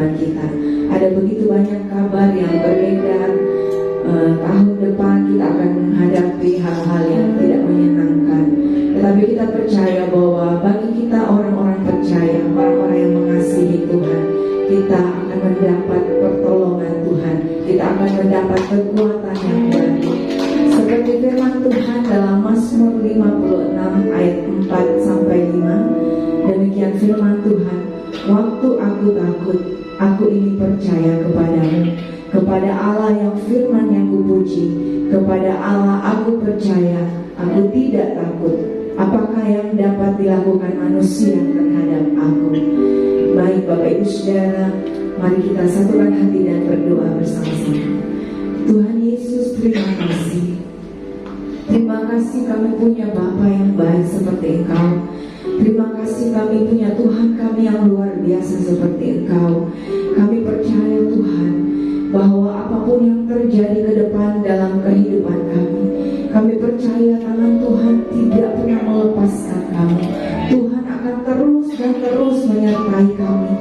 kehidupan kita. Ada begitu banyak kabar yang beredar. Tahun depan kita akan menghadapi hal-hal yang tidak menyenangkan. Tetapi kita percaya bahwa bagi kita orang-orang percaya, orang-orang yang mengasihi Tuhan, kita akan mendapat pertolongan Tuhan. Kita akan mendapat kekuatan yang baru. Seperti firman Tuhan dalam Mazmur 56 ayat 4-5. Demikian firman Tuhan, waktu aku takut, aku ini percaya kepadamu. Kepada Allah yang firman yang kupuji, kepada Allah aku percaya, aku tidak takut. Apakah yang dapat dilakukan manusia terhadap aku? Baik Bapak Ibu Saudara, mari kita satukan hati dan berdoa bersama-sama. Tuhan Yesus, terima kasih. Terima kasih kami punya Bapa yang baik seperti Engkau. Terima kasih kami punya Tuhan kami yang luar biasa seperti Engkau. Kami percaya Tuhan bahwa apapun yang terjadi ke depan dalam kehidupan kami percaya tangan Tuhan tidak pernah melepaskan kami. Tuhan akan terus dan terus menyertai kami.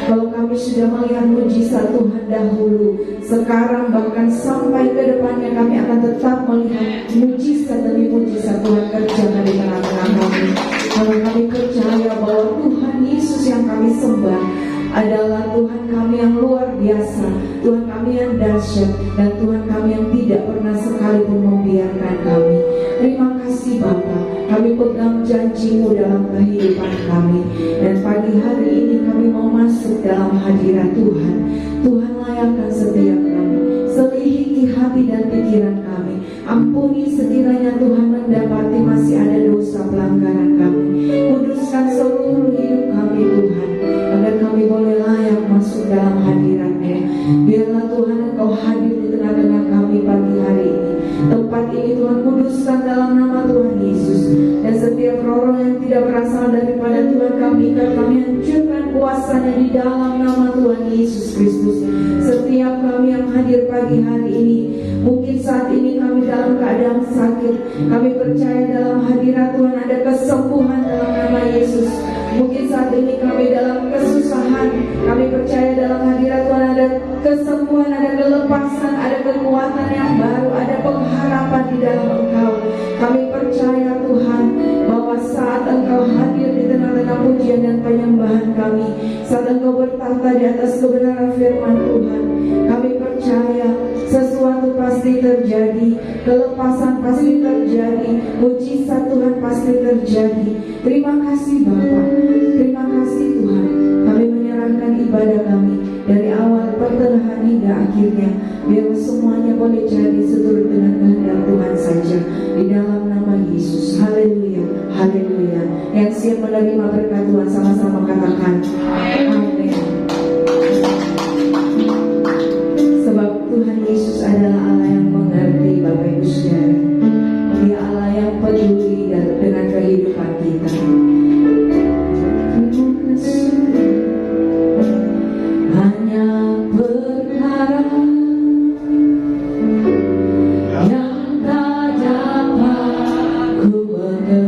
Kalau kami sudah melihat mujizat Tuhan dahulu, sekarang bahkan sampai ke depannya kami akan tetap melihat mujizat demi mujizat Tuhan kerjakan di tengah-tengah kami. Kalau kami percaya bahwa Tuhan Yesus yang kami sembah adalah Tuhan kami yang luar biasa, Tuhan kami yang dahsyat, dan Tuhan kami yang tidak pernah sekalipun membiarkan kami. Terima kasih Bapa, kami pegang janji-Mu dalam kehidupan kami. Dan pagi hari ini kami mau masuk dalam hadirat Tuhan. Tuhan layakkan setiap kami, selidiki hati dan pikiran kami. Ampuni sekiranya Tuhan mendapati masih ada dosa pelanggaran kami. Kuduskan seluruh hidup kami Tuhan, agar kami boleh layak masuk dalam hadirat-Mu. Biarlah Tuhan Engkau hadir di tengah-tengah kami pagi hari ini. Tempat ini Tuhan kuduskan dalam nama Tuhan Yesus. Dan setiap roh yang tidak berasal daripada Tuhan kami hancurkan kuasanya di dalam nama Tuhan Yesus Kristus. Setiap kami yang hadir pagi hari ini, mungkin saat ini kami dalam keadaan sakit, kami percaya dalam hadirat Tuhan ada kesembuhan dalam nama Yesus. Mungkin saat ini kami dalam kesusahan, kami percaya dalam hadirat Tuhan ada kesembuhan, ada kelepasan, ada kekuatan yang baru, ada pengharapan di dalam Engkau. Kami percaya Tuhan bahwa saat Engkau hadir di tengah-tengah pujian dan penyembahan kami, saat Engkau bertahta di atas kebenaran firman Tuhan, kami percaya sesuatu pasti terjadi, kelepasan pasti terjadi, mujizat Tuhan pasti terjadi. Terima kasih Bapa, terima kasih Tuhan. Kami menyerahkan ibadah kami dari awal, pertengahan hingga akhirnya. Biar semuanya boleh jadi seturut dengan kehendak Tuhan saja. Di dalam nama Yesus. Haleluya, haleluya. Yang siap menerima berkat Tuhan sama-sama katakan amin. Sebab Tuhan Yesus adalah Allah yang mengerti Bapak Ibu Saudara. Dia Allah yang peduli dengan kehidupan kita. Hanya perkara yang tak dapat ku mengerti,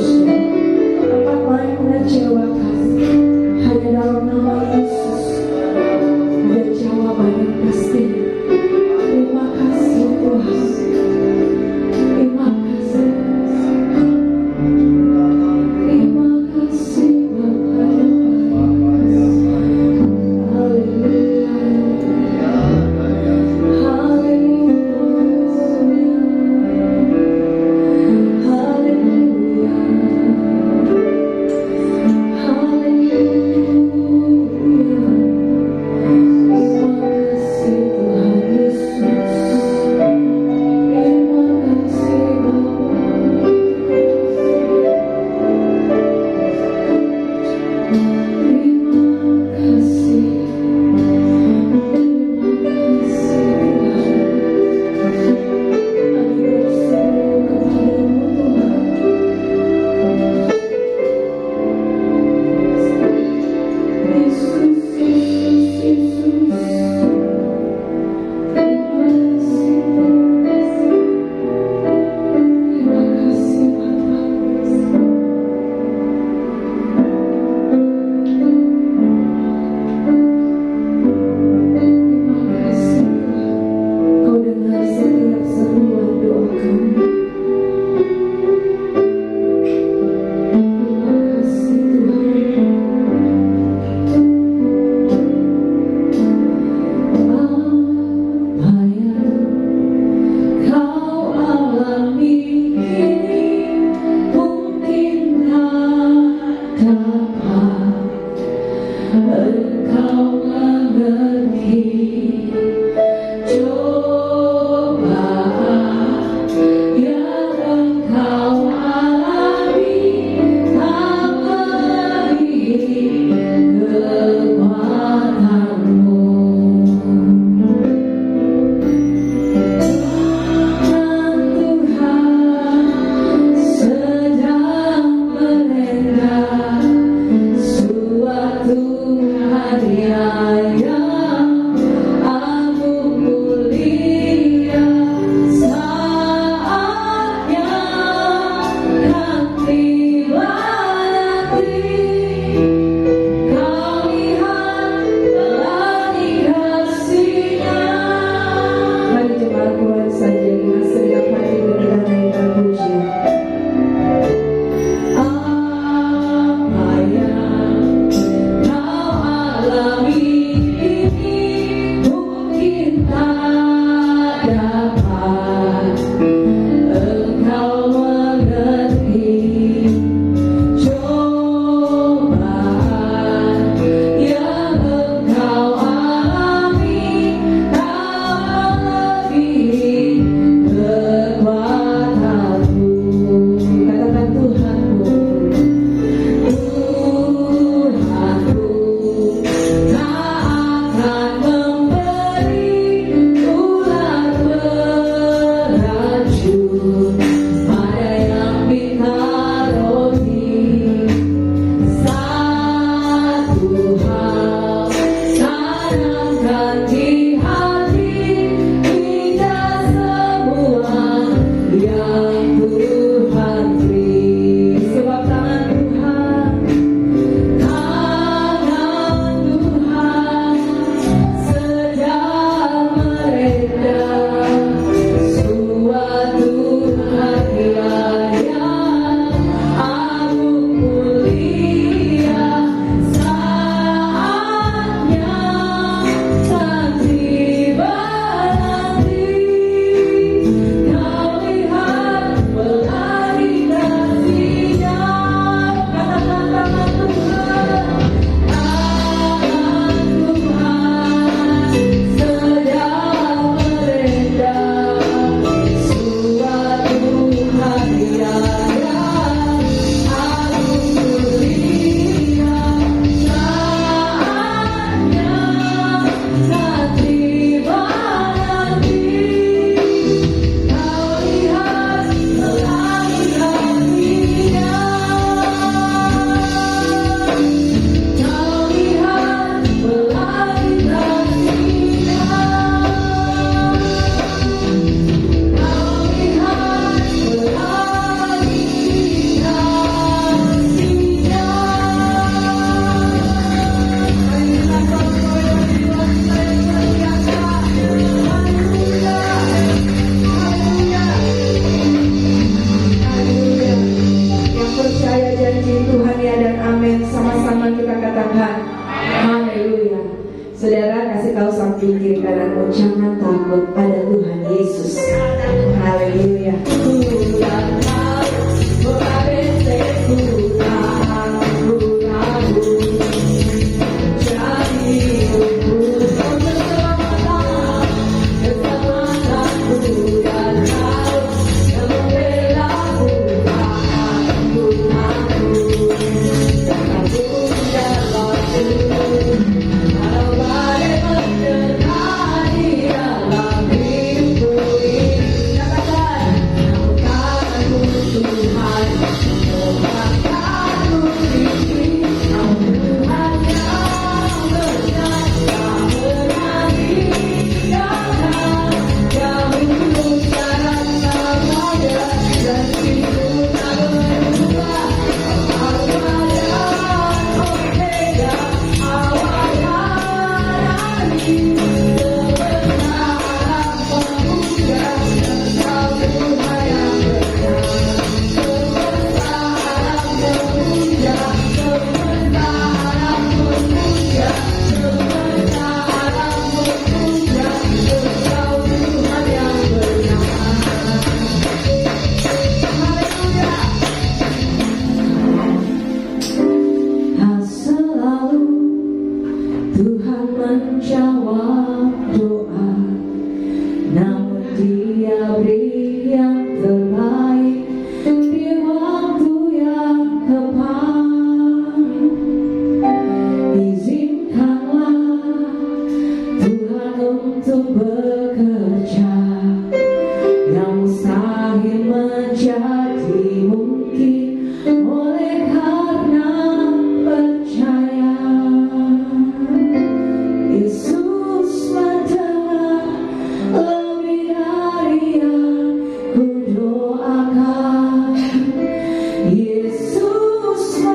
seterusnya. Tempat lain mengecewakan, hanya dalam nama Yesus ada jawaban yang pasti. Terima kasih Tuhan. Terima kasih. Terima kasih Bapa yang baik. Haleluya. Haleluya. Haleluya. Haleluya. Terima kasih Tuhan. Saudara, kasih tahu samping kiri kananmu, jangan takut, ada Tuhan Yesus. Haleluya. Yesus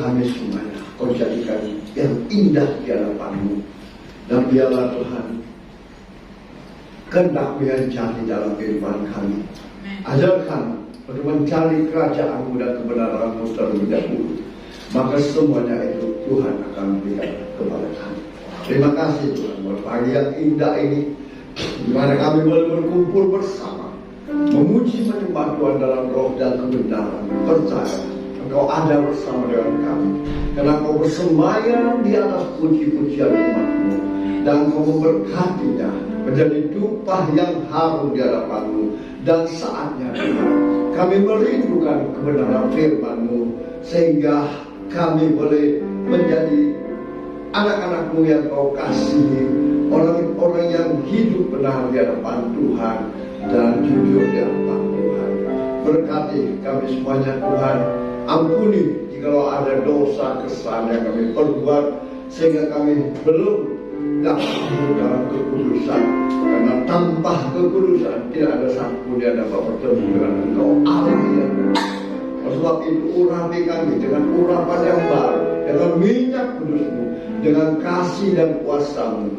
kami semuanya Kau jadikan yang indah di hadapan-Mu. Dan biarlah Tuhan kehendak-Mu yang jadi dalam kehidupan kami. Ajarkan untuk mencari kerajaan-Mu dan kebenaran-Mu terlebih dahulu. Maka semuanya itu Tuhan akan berikan kepada kami. Terima kasih Tuhan buat pagi yang indah ini, di mana kami boleh berkumpul bersama, memuji menyembah Tuhan dalam roh dan kebenaran. Percaya Engkau ada bersama dengan kami, karena Engkau bersembahyang di atas puji-pujian umat-Mu, dan Engkau memberkatinya menjadi dupa yang harum di hadapan-Mu. Dan saatnya Tuhan, kami merindukan kebenaran firman-Mu, sehingga kami boleh menjadi anak-anak-Mu yang Kau kasihi, orang-orang yang hidup benar di hadapan Tuhan dan jujur di hadapan Tuhan. Berkati kami semuanya Tuhan. Ampuni jikalau ada dosa kesalahan yang kami perbuat, sehingga kami belum dapat hidup dalam kekudusan. Karena tanpa kekudusan tidak ada satupun yang dapat bertemu dengan Engkau Allah yang sebab itu urapi kami dengan urapan yang baru, dengan minyak kudus-Mu, dengan kasih dan kuasa-Mu.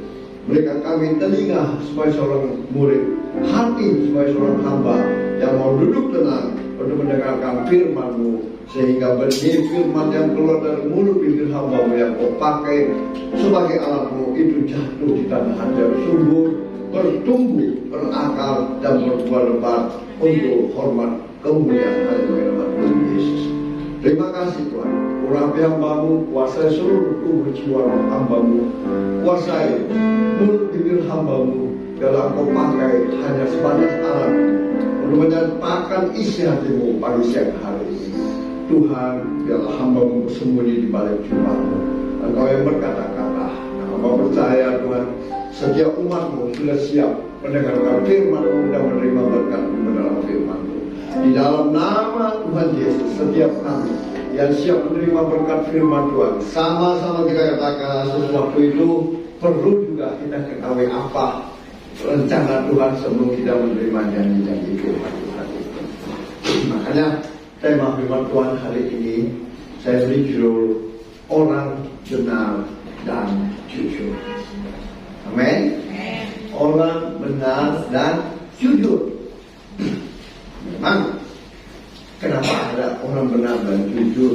Berikan kami telinga sebagai seorang murid, hati sebagai seorang hamba yang mau duduk tenang untuk mendengarkan firman-Mu, sehingga benih firman yang keluar dari mulut bibir hamba-Mu yang Kau pakai sebagai alat-Mu itu jatuh di tanah hati yang subur, bertumbuh, berakar dan berbuah lebat untuk hormat kemuliaan hadirat Tuhan Yesus. Terima kasih Tuhan. Urapi hamba-Mu, kuasai seluruh tubuh jiwa hamba-Mu, kuasai mulut bibir hamba-Mu, dalam Kau pakai hanya sebatas alat untuk menyampaikan isi hati-Mu pagi siang hari ini. Tuhan, biarlah hamba-Mu bersembunyi di balik jubah-Mu. Engkau yang berkata-kata, hamba percaya Tuhan, setiap umat-Mu sudah siap mendengarkan firman-Mu dan menerima berkat dalam firman-Mu. Di dalam nama Tuhan Yesus, setiap kami yang siap menerima berkat firman Tuhan, sama-sama kita katakan sesuatu itu perlu juga kita ketahui apa rencana Tuhan sebelum kita menerima janji-janji firman Tuhan itu. Makanya tema firman Tuhan hari ini saya beri judul orang benar dan jujur. Amin. Orang benar dan jujur. Memang kenapa ada orang benar dan jujur?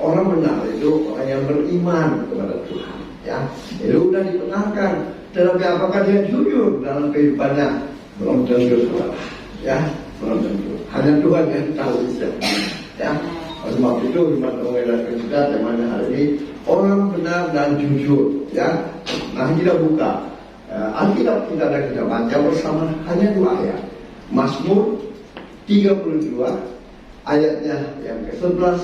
Orang benar itu orang yang beriman kepada Tuhan, ya. Itu sudah dibenarkan. Tetapi apakah dia jujur dalam kehidupannya? Belum tentu, saudara. Ya, belum tentu. Hanya Tuhan yang tahu itu. Ya. Oleh sebab itu firman Tuhan mengajarkan kita temanya hari ini orang benar dan jujur. Ya. Nah kita buka Alkitab kita baca bersama hanya 2 ayat. Mazmur 32 ayatnya yang ke-11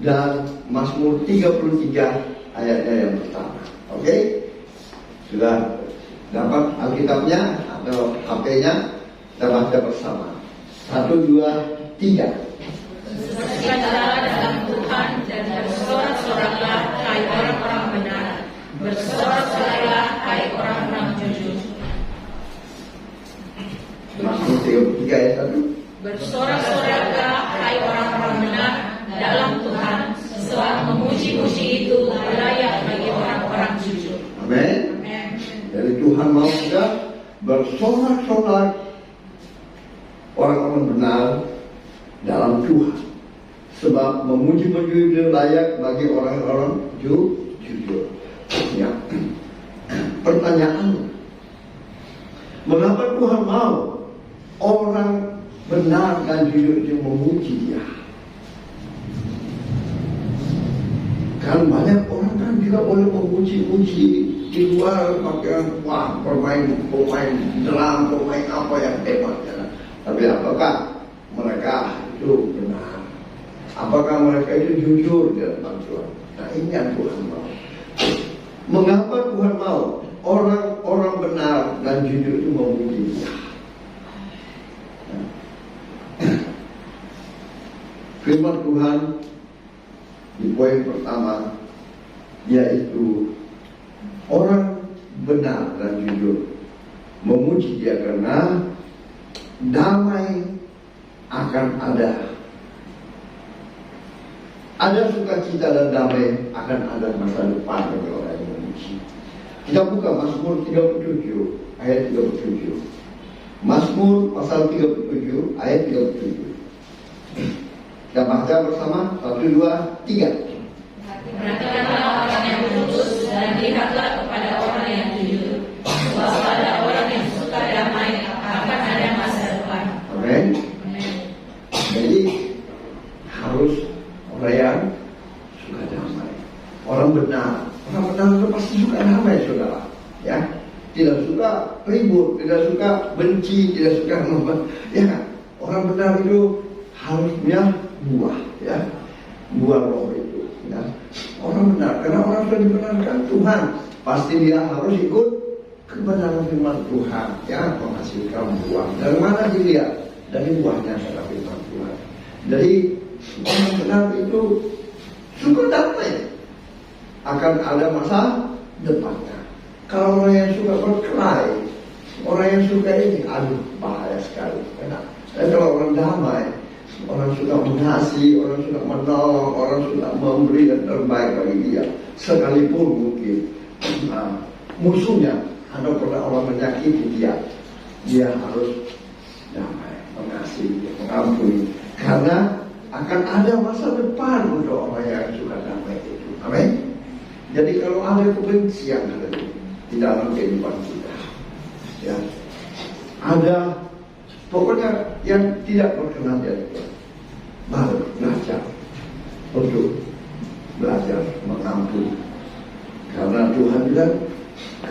dan Mazmur 33 ayatnya yang pertama. Oke? Sudah dapat Alkitabnya atau HP-nya? Kita baca bersama. 1, 2, 3. Bersemangatlah dalam Tuhan dan bersorak-soraklah hai orang-orang benar. Bersorak-soraklah hai orang-orang jujur. Mazmur 33 ayat 1. Bersorak-soraklah hai orang-orang benar dalam Tuhan, sebab memuji-muji itu layak bagi orang-orang jujur. Amin. Jadi Tuhan mau kita bersorak-sorak orang-orang benar dalam Tuhan, sebab memuji-muji itu layak bagi orang-orang jujur. Ya. Pertanyaan, mengapa Tuhan mau orang benar dan jujur itu memuji Dia? Kan banyak orang kan juga boleh memuji-muji di luar pakaian, wah pemain drum, pemain apa yang hebat ya. Tapi apakah mereka itu benar? Apakah mereka itu jujur di hadapan Tuhan? Nah ini yang Tuhan mau. Mengapa Tuhan mau orang-orang benar dan jujur itu memuji Dia? Firman Tuhan di poin pertama yaitu orang benar dan jujur memuji Dia karena damai akan ada Ada sukacita dan damai, akan ada masa depan bagi orang yang memuji. Kita buka Mazmur 37 ayat 37. Mazmur pasal 37 ayat 37. Kita baca bersama 1, 2, 3. Perhatikanlah orang yang lurus dan lihatlah kepada orang yang jujur. Sebab pada orang yang suka damai akan ada masa depan. Amin. Jadi harus orang yang suka damai, orang benar itu pasti suka damai, saudara. Ya, tidak suka ribut, tidak suka benci, tidak suka ya. Orang benar itu harus punya buah, ya, buah roh itu. Ya. Orang benar, karena orang sudah dibenarkan Tuhan, pasti dia harus ikut kebenaran firman Tuhan, ya, menghasilkan buah. Dari mana dilihat? Dari buahnya kata firman Tuhan. Jadi orang benar itu suka damai, akan ada masa depannya. Kalau orang yang suka berkelahi, orang yang suka ini, aduh, bahaya sekali. Dan kalau orang damai, orang suka mengasihi, orang suka menolong, orang suka memberi yang terbaik bagi dia, sekalipun mungkin musuhnya atau pernah orang menyakiti dia harus damai, mengasihi, mengampuni, karena akan ada masa depan untuk orang yang suka damai itu. Amin. Jadi kalau ada kebencian di dalam kehidupan kita, ya, ada pokoknya yang tidak berkenan dari Tuhan, baru belajar untuk belajar mengampuni. Karena Tuhan bilang,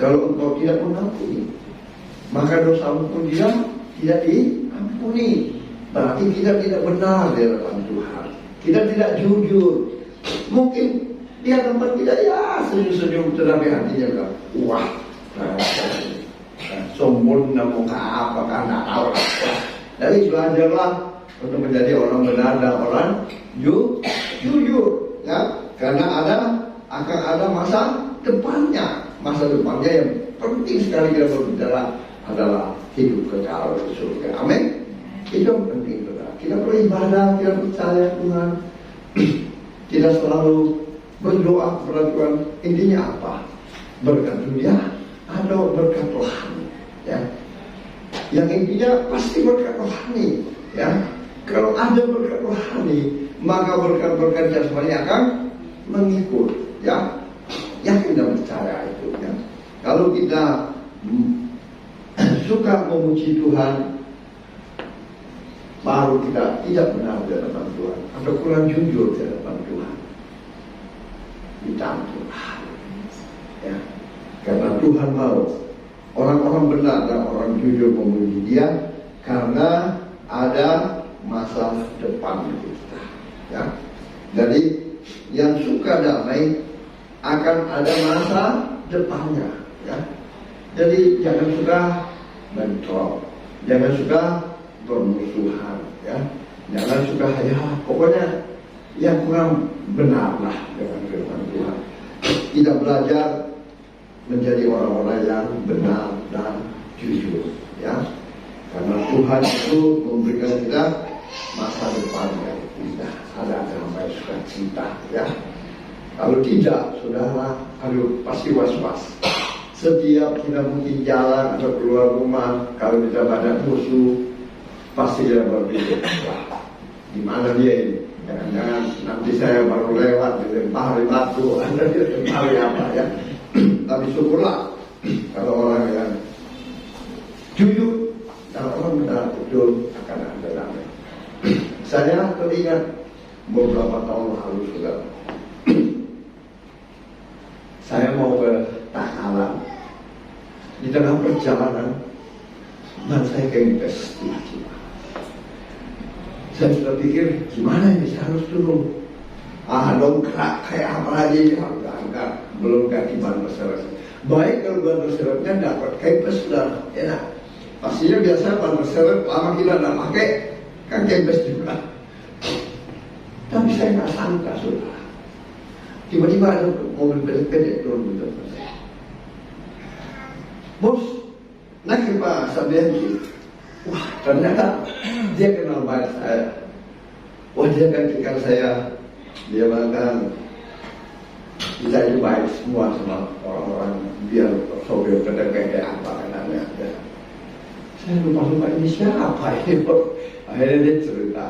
kalau engkau tidak mengampuni, maka dosamu pun dia tidak diampuni. Berarti kita tidak benar di hadapan Tuhan. Kita tidak jujur. Mungkin di hadapan kita ya senyum-senyum, tetapi hatinya bilang, wah, sempurna muka apa karena Allah. Jadi belajarlah untuk menjadi orang benar dan orang jujur, ya. Karena akan ada masa depannya. Masa depannya yang penting sekali kita berbicara adalah hidup kekal di surga. Amin. Itu yang penting, saudara. Kita beribadah, kita percaya Tuhan. Kita selalu berdoa kepada Tuhan. Intinya apa? Berkat dunia atau berkat rohani, ya. Yang intinya pasti berkat rohani, ya. Kalau ada berkat rohani, maka berkat-berkat jasmani akan mengikut, ya. Yakin dan percaya itu, ya. Kalau kita suka memuji Tuhan, baru kita tidak benar di hadapan Tuhan atau kurang jujur di hadapan Tuhan, dicampur, ya. Karena Tuhan mau orang-orang benar dan orang jujur memuji Dia, karena ada masa depan kita, ya. Jadi yang suka damai akan ada masa depannya, ya. Jadi jangan suka bentrok, jangan suka bermusuhan, ya. Jangan suka pokoknya yang kurang benar lah dengan firman Tuhan. Kita belajar menjadi orang-orang yang benar dan jujur, ya. Karena Tuhan itu memberikan kita masa depan yang indah, ada damai sukacita, ya. Kalau tidak, saudara, pasti was-was. Setiap kita mungkin jalan atau keluar rumah, kalau kita pada musuh, pasti dia berpikir, wah, di mana dia ini? Jangan-jangan nanti saya baru lewat dilempari batu, Anda dilempari apa, ya? Tapi syukurlah kalau orang yang jujur dan orang benar betul akan ada damai. Saya teringat beberapa tahun lalu, saudara, saya mau ke Takalar. Di tengah perjalanan, dan saya kempes tiba-tiba. Saya sudah pikir, gimana ini saya harus turun? Dongkrak kayak apa aja, enggak, belum ganti ban berserep. Baik kalau ban berserepnya dapat kempes sudah enak. Pastinya biasa ban berserep lama kita tidak pakai, kan kempes juga. Tapi saya nggak sangka, saudara. Tiba-tiba ada mobil pedek turun di depan saya. Bos, naik ke Pak Sabianti. Wah, ternyata dia kenal baik saya. Wah, dia gantikan saya Dia mengatakan kita itu baik semua sama orang-orang, biar sopir kayak apa katanya. Ya. Saya lupa ini siapa ini. Akhirnya dia cerita,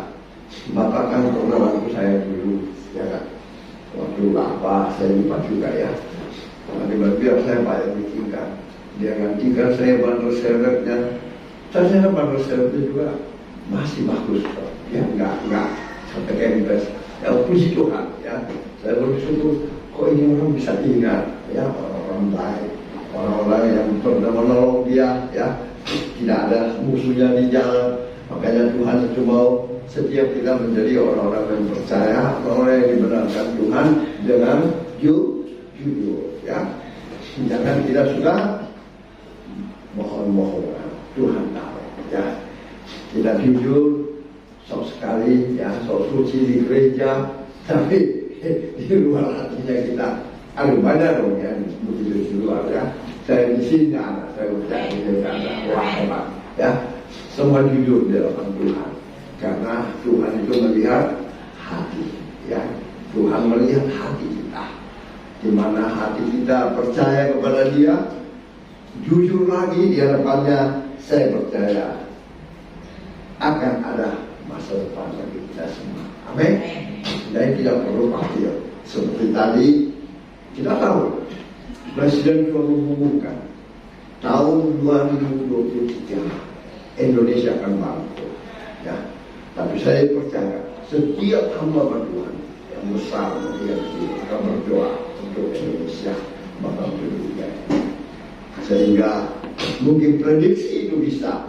bapak kan pernah waktu saya dulu, ya kan, waktu apa saya lupa juga ya. Biar saya bayar bikinkan, dia gantikan saya bandar servetnya. Saya bandar servetnya juga masih bagus, ya enggak sampai kempes. Ya puji Tuhan, ya. Saya bersyukur, kok ini orang bisa ingat, ya orang-orang baik, orang-orang yang pernah menolong dia, ya. Tidak ada musuhnya di jalan. Makanya Tuhan itu mau setiap kita menjadi orang-orang yang percaya, orang yang dibenarkan Tuhan dengan jujur, ya. Jangan tidak suka mohon Tuhan tahu, ya. Tidak jujur, sok sekali, ya, sok suci di gereja, tapi di luar hatinya kita aduh banyak dong yang begitu di luar, ya. Saya di sini anak saya udah wah hebat, ya. Semua jujur di hadapan Tuhan, karena Tuhan itu melihat hati, ya. Tuhan melihat hati kita, di mana hati kita percaya kepada Dia, jujur lagi di hadapannya. Saya percaya akan ada masa depan bagi kita semua. Amin. Jadi tidak perlu khawatir. Seperti tadi kita tahu Presiden sudah mengumumkan tahun 2023 Indonesia akan bangkit, ya. Tapi saya percaya setiap hamba Tuhan yang besar melihat ini akan berdoa untuk Indonesia bakal berubah. Sehingga mungkin prediksi itu bisa,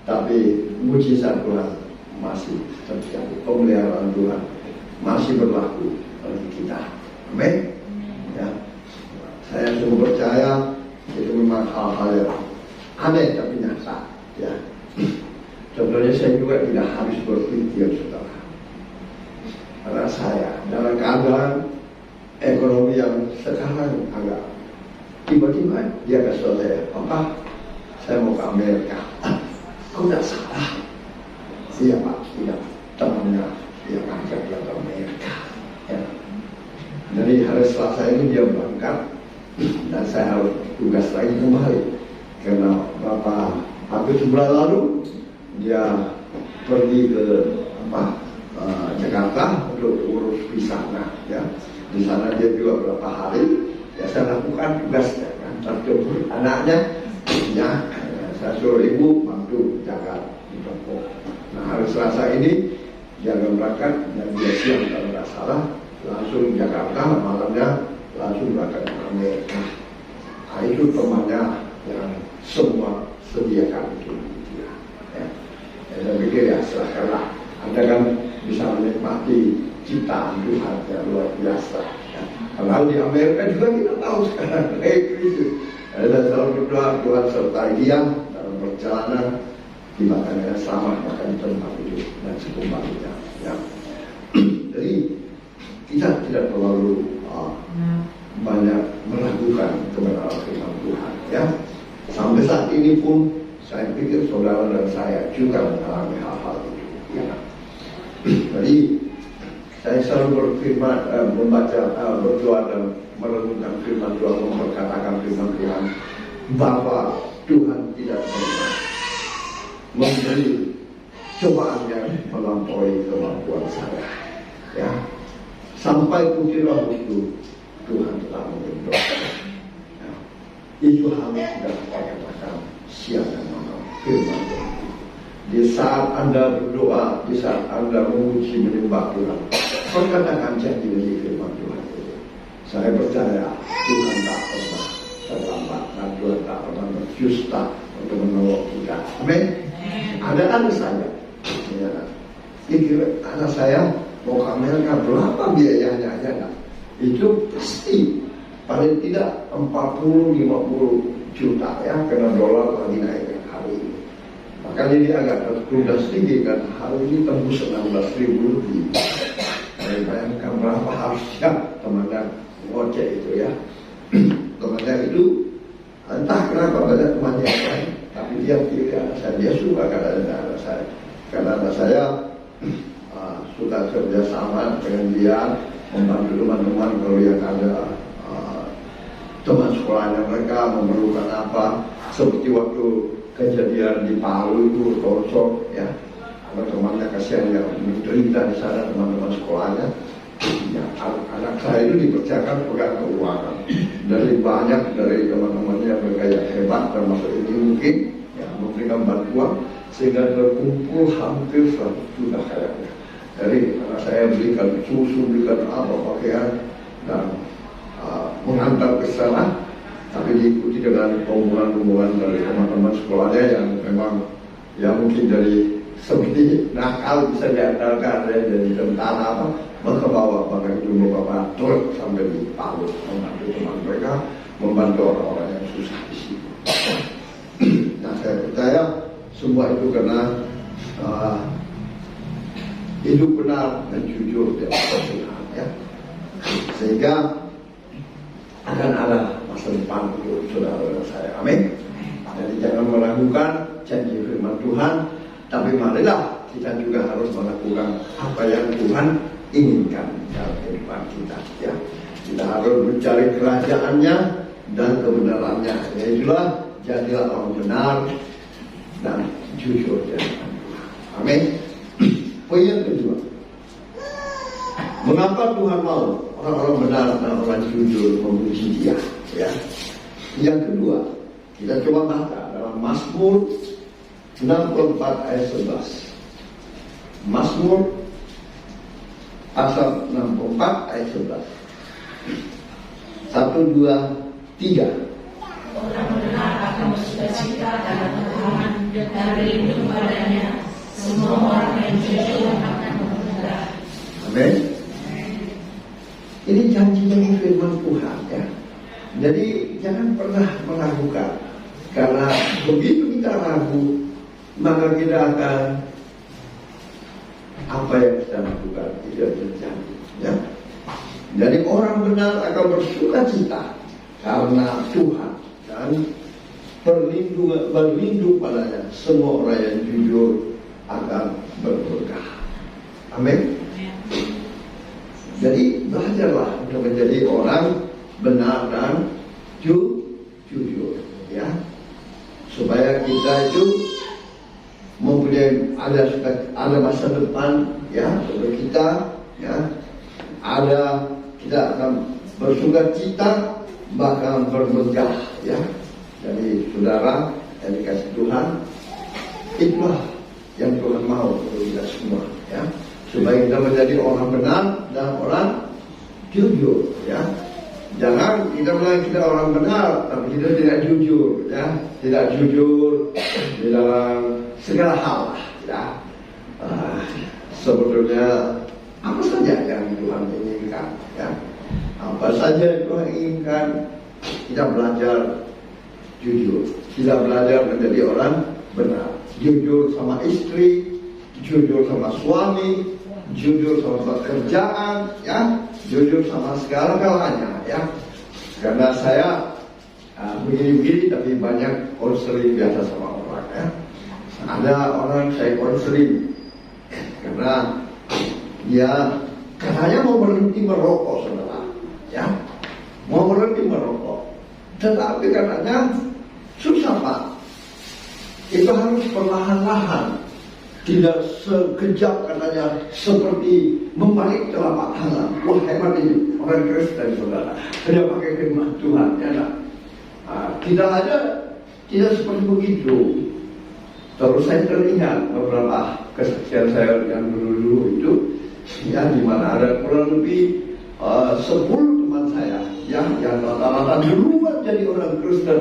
tapi mujizat Tuhan masih terjadi, pemeliharaan Tuhan masih berlaku bagi kita. Amin. Ya. Saya sungguh percaya itu memang hal-hal yang aneh tapi nyata, ya. Contohnya saya juga tidak habis berpikir, saudara, karena saya dalam keadaan ekonomi yang sekarang agak tiba-tiba dia kasih saya, Papa, saya mau ke Amerika. Kau tidak salah. Iya Pak, tidak, temannya dia ngajak dia ke Amerika, ya. Jadi hari Selasa ini dia berangkat dan saya harus tugas lagi kembali karena hampir sebulan lalu dia pergi ke Jakarta untuk urus visanya, ya. Di sana dia juga beberapa hari, ya, saya lakukan tugasnya, kan, terjemput anaknya, ya. Saya suruh ibu bantu jaga di toko. Nah hari Selasa ini dia akan berangkat dan dia siang kalau tidak salah langsung Jakarta, malamnya langsung berangkat ke Amerika. Nah itu temannya yang semua sediakan itu, ya. Saya pikir ya silahkanlah, Anda kan bisa menikmati ciptaan Tuhan yang luar biasa, ya. Kalau di Amerika juga kita tahu sekarang krisis. Saya selalu berdoa Tuhan sertai dia dalam perjalanan di makanannya selamat makan di tempat itu dan sekumpulannya, ya. Jadi kita tidak terlalu banyak meragukan kebenaran firman Tuhan, ya. Sampai saat ini pun saya pikir saudara dan saya juga mengalami hal-hal itu, ya. Jadi saya selalu berdoa dan merenungkan firman Tuhan, memperkatakan firman Tuhan bahwa Tuhan tidak pernah memberi cobaan yang melampaui kemampuan saya, ya. Sampai putih itu Tuhan telah memberi, ya. Itu hal yang sudah saya katakan siang dan malam firman Tuhan. Di saat Anda berdoa, di saat Anda memuji menyembah Tuhan, perkatakan janji dari firman Tuhan itu. Saya percaya Tuhan tak pernah terlambat dan Tuhan tak pernah berdusta untuk menolong kita. Amin. Ada saya, ya. Pikir anak saya mau ke Amerika berapa biayanya aja, kan? Itu pasti paling tidak 40-50 juta, ya, karena dolar lagi naik hari ini. Makanya dia agak tertunda sedikit, kan hari ini tembus 16.000 lebih. Saya bayangkan berapa harusnya temannya ngoceh itu, ya. Temannya itu entah kenapa banyak temannya yang lain, tapi dia pilih anak saya, dia suka keadaan anak saya, karena anak saya suka kerjasama dengan dia, membantu teman-teman kalau yang ada teman sekolahnya mereka memerlukan apa, seperti waktu kejadian di Palu itu longsor ya, teman-temannya kasihan yang menderita di sana, teman-teman sekolahnya. Ya, anak saya itu dipercayakan pegang keuangan dari banyak dari teman-temannya mereka yang hebat, termasuk ini mungkin ya, memberikan bantuan sehingga terkumpul hampir 100 juta kayaknya. Jadi anak saya belikan susu, belikan apa pakaian dan mengantar ke sana, tapi diikuti dengan rombongan-rombongan dari teman-teman sekolahnya yang memang ya mungkin dari seperti nakal bisa diandalkan ya, jadi tentara apa, maka bawa pakai itu beberapa truk sampai di Palu membantu teman mereka, membantu orang-orang yang susah di situ. Nah, saya percaya semua itu karena hidup benar dan jujur di atas Tuhan ya, sehingga akan ada masa depan untuk saudara saya. Amin. Jadi jangan meragukan janji firman Tuhan, tapi marilah kita juga harus melakukan apa yang Tuhan inginkan dalam kehidupan kita ya. Kita harus mencari kerajaannya dan kebenarannya. Yaitulah jadilah orang benar dan jujur di hadapan Tuhan. Amin. Poin yang kedua, mengapa Tuhan mau orang-orang benar dan orang jujur memuji Dia ya. Yang kedua, kita coba baca dalam Mazmur 64 ayat 11. Mazmur pasal 64 ayat 11. 1, 2, 3. Orang benar akan bersukacita dalam Tuhan dan berlindung padanya. Semua orang yang jujur akan bermudah. Amin. Ini janji dari firman Tuhan ya. Jadi jangan pernah meragukan, karena begitu kita ragu, maka kita akan apa yang kita lakukan tidak terjadi ya. Jadi orang benar akan bersukacita karena Tuhan dan berlindung padanya. Semua orang yang jujur akan berberkah. Amin. Jadi belajarlah untuk menjadi orang benar dan jujur ya, supaya kita itu mempunyai ada masa depan ya untuk kita ya, kita akan bersukacita bahkan bermegah ya. Jadi saudara yang dikasih Tuhan, itulah yang Tuhan mau untuk kita semua ya, supaya kita menjadi orang benar dan orang jujur ya. Jangan kita bilang kita orang benar tapi kita tidak jujur ya, tidak jujur di dalam segala hal ya. Sebetulnya apa saja yang Tuhan inginkan ya, apa saja yang Tuhan inginkan, kita belajar jujur, kita belajar menjadi orang benar, jujur sama istri, jujur sama suami, jujur sama pekerjaan ya, jujur sama segala-galanya ya. Karena saya begini-begini tapi banyak konseling biasa sama orang ya. Ada orang saya konseling karena dia katanya mau berhenti merokok saudara ya, mau berhenti merokok, tetapi katanya susah Pak, itu harus perlahan-lahan, tidak sekejap katanya seperti membalik telapak tangan. Wah hebat ini orang Kristen saudara, dia pakai firman Tuhan ya. Kita aja tidak seperti begitu. Terus saya teringat beberapa kesaksian saya yang dulu-dulu itu ya, di mana ada kurang lebih 10 teman saya ya, yang rata-rata duluan jadi orang Kristen.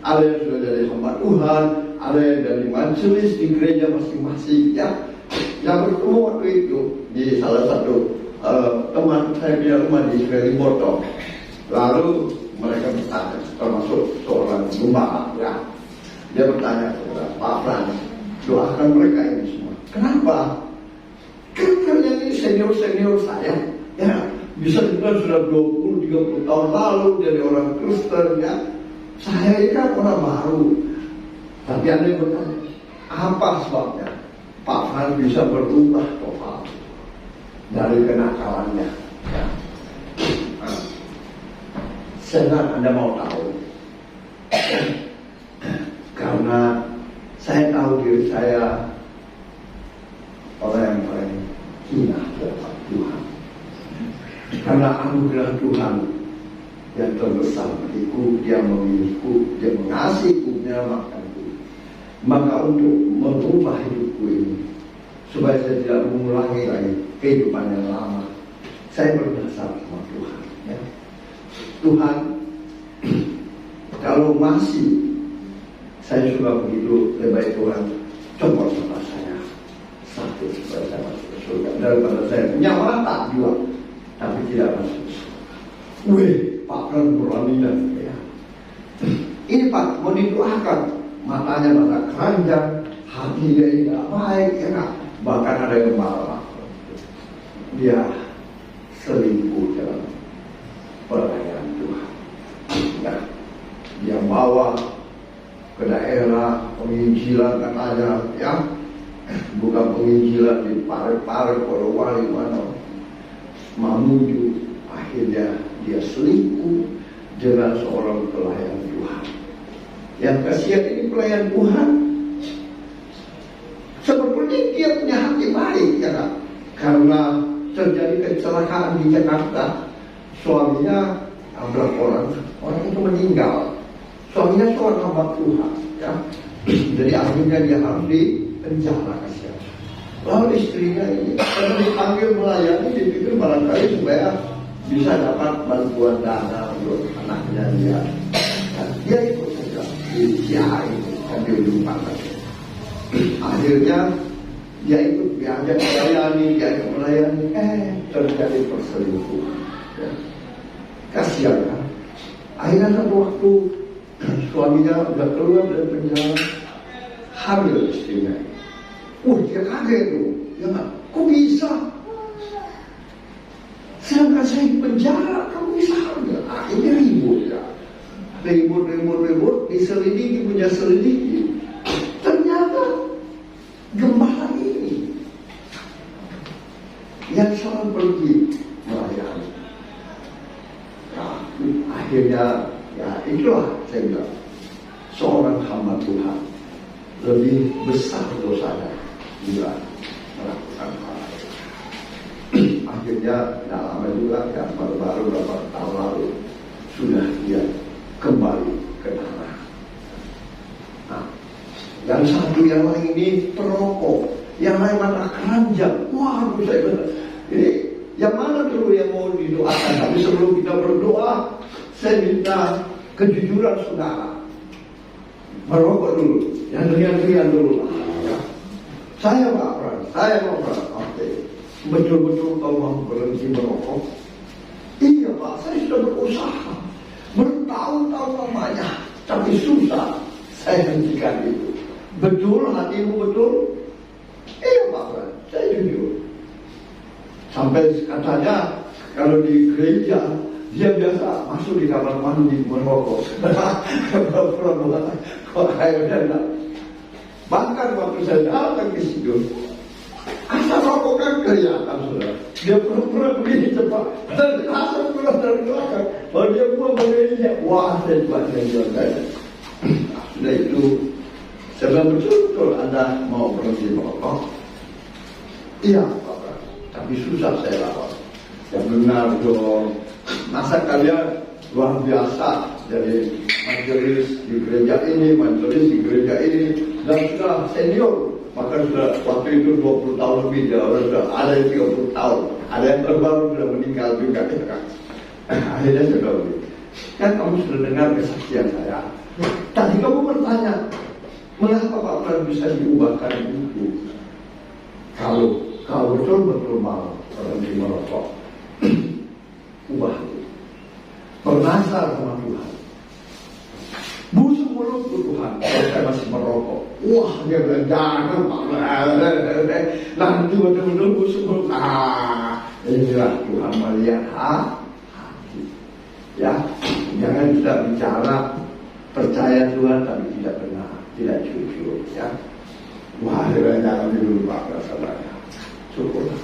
Ada yang sudah jadi hamba Tuhan, ada yang dari majelis di gereja masing-masing ya. Yang bertemu waktu itu di salah satu teman saya punya rumah di Limboto. Lalu mereka bertanya, termasuk seorang gembala ya. Dia bertanya kepada Pak Frans, doakan mereka ini semua. Kenapa? Kan kalian ini senior-senior saya ya, bisa kita sudah 20-30 tahun lalu jadi orang Kristen ya. Saya ini kan orang baru. Tapi ada yang bertanya, apa sebabnya Pak Frans bisa berubah total dari kenakalannya ya. Senang Anda mau tahu. Karena saya tahu diri saya orang yang paling hina terhadap Tuhan. Karena anugerah Tuhan yang terbesar bagiku, Dia memilihku, Dia mengasihiku, menyelamatkanku. Maka untuk merubah hidupku ini, supaya saya tidak mengulangi lagi kehidupan yang lama, saya berdasar sama Tuhan. Ya. Tuhan, kalau masih saya suka begitu, lebih baik Tuhan copot mata saya satu supaya saya masuk ke surga, daripada saya punya mata dua tapi tidak masuk ke surga. Wih, Pak kan beraninya ya. Ini Pak mau didoakan, matanya mata keranjang, hatinya tidak baik ya kan? Bahkan ada yang marah, dia selingkuh dalam pelayanan Tuhan. Nah, dia bawa ke daerah penginjilan katanya ya, bukan penginjilan di Parepare, Polowali mana, Mamuju. Akhirnya dia selingkuh dengan seorang pelayan Tuhan. Yang kasihan ini pelayan Tuhan, sebenarnya dia punya hati baik ya kan? Karena terjadi kecelakaan di Jakarta, suaminya nabrak orang itu meninggal. Suaminya seorang hamba Tuhan ya. Jadi akhirnya dia harus di penjara kasihan. Lalu istrinya ini karena dipanggil melayani, dipikir barangkali supaya bisa dapat bantuan dana untuk anaknya dia. Dan dia ikut saja dia itu kan di ujung pantai. Akhirnya dia ikut diajak melayani, terjadi perselingkuhan. Ya. Kasihan kan. Akhirnya satu waktu suaminya udah keluar dari penjara, hamil istrinya. Dia kaget tuh, ya kan? Kok bisa? Sedangkan saya di penjara, kamu bisa hamil? Akhirnya ribut ya, ribut, diselidiki, punya selidiki. Ternyata gembala ini yang selalu pergi melayani. Nah, akhirnya ya itulah saya bilang, seorang hamba Tuhan lebih besar dosanya bila melakukan hal itu. Akhirnya tidak lama juga ya, baru beberapa tahun lalu sudah dia kembali ke tanah. Nah, yang satu yang lain ini perokok, yang lain mata keranjang. Waduh, saya bilang ini yang mana dulu yang mau didoakan? Tapi sebelum kita berdoa, saya minta kejujuran saudara. Merokok dulu, yang rian dulu. Ya. Saya mau Pak. Oke. Betul-betul kau mau berhenti merokok? Iya Pak, saya sudah berusaha bertahun-tahun lamanya, tapi susah saya hentikan itu. Betul, hatimu betul? Iya Pak, saya jujur. Sampai katanya kalau di gereja dia biasa masuk di kamar mandi merokok. Bahkan waktu saya datang ke situ, asap rokok kan kelihatan sudah. Dia pura-pura begini cepat, dan asap keluar dari belakang. Kalau dia buang begininya, wah saya coba jual saya. Sudah itu, saya bilang betul-betul Anda mau berhenti merokok? Iya Pak, tapi susah saya lawan. Yang benar dong. Masa kalian luar biasa dari majelis di gereja ini, majelis di gereja ini, dan sudah senior, maka sudah waktu itu 20 tahun lebih, sudah ada yang 30 tahun, ada yang terbaru sudah meninggal juga kan. Akhirnya saya bilang, kan kamu sudah dengar kesaksian saya. Tadi kamu bertanya, mengapa Pak Pran bisa diubahkan itu? Kalau betul-betul mau berhenti merokok, ubah itu. Bernasar sama Tuhan. Busuk mulutku Tuhan, kalau saya masih merokok. Wah, dia bilang jangan Pak. Nanti betul-betul busuk mulut. Inilah Tuhan melihat hati. Ya, jangan kita bicara percaya Tuhan tapi tidak benar, tidak jujur. Ya, wah, dia bilang jangan dulu Pak, rasanya. Syukurlah.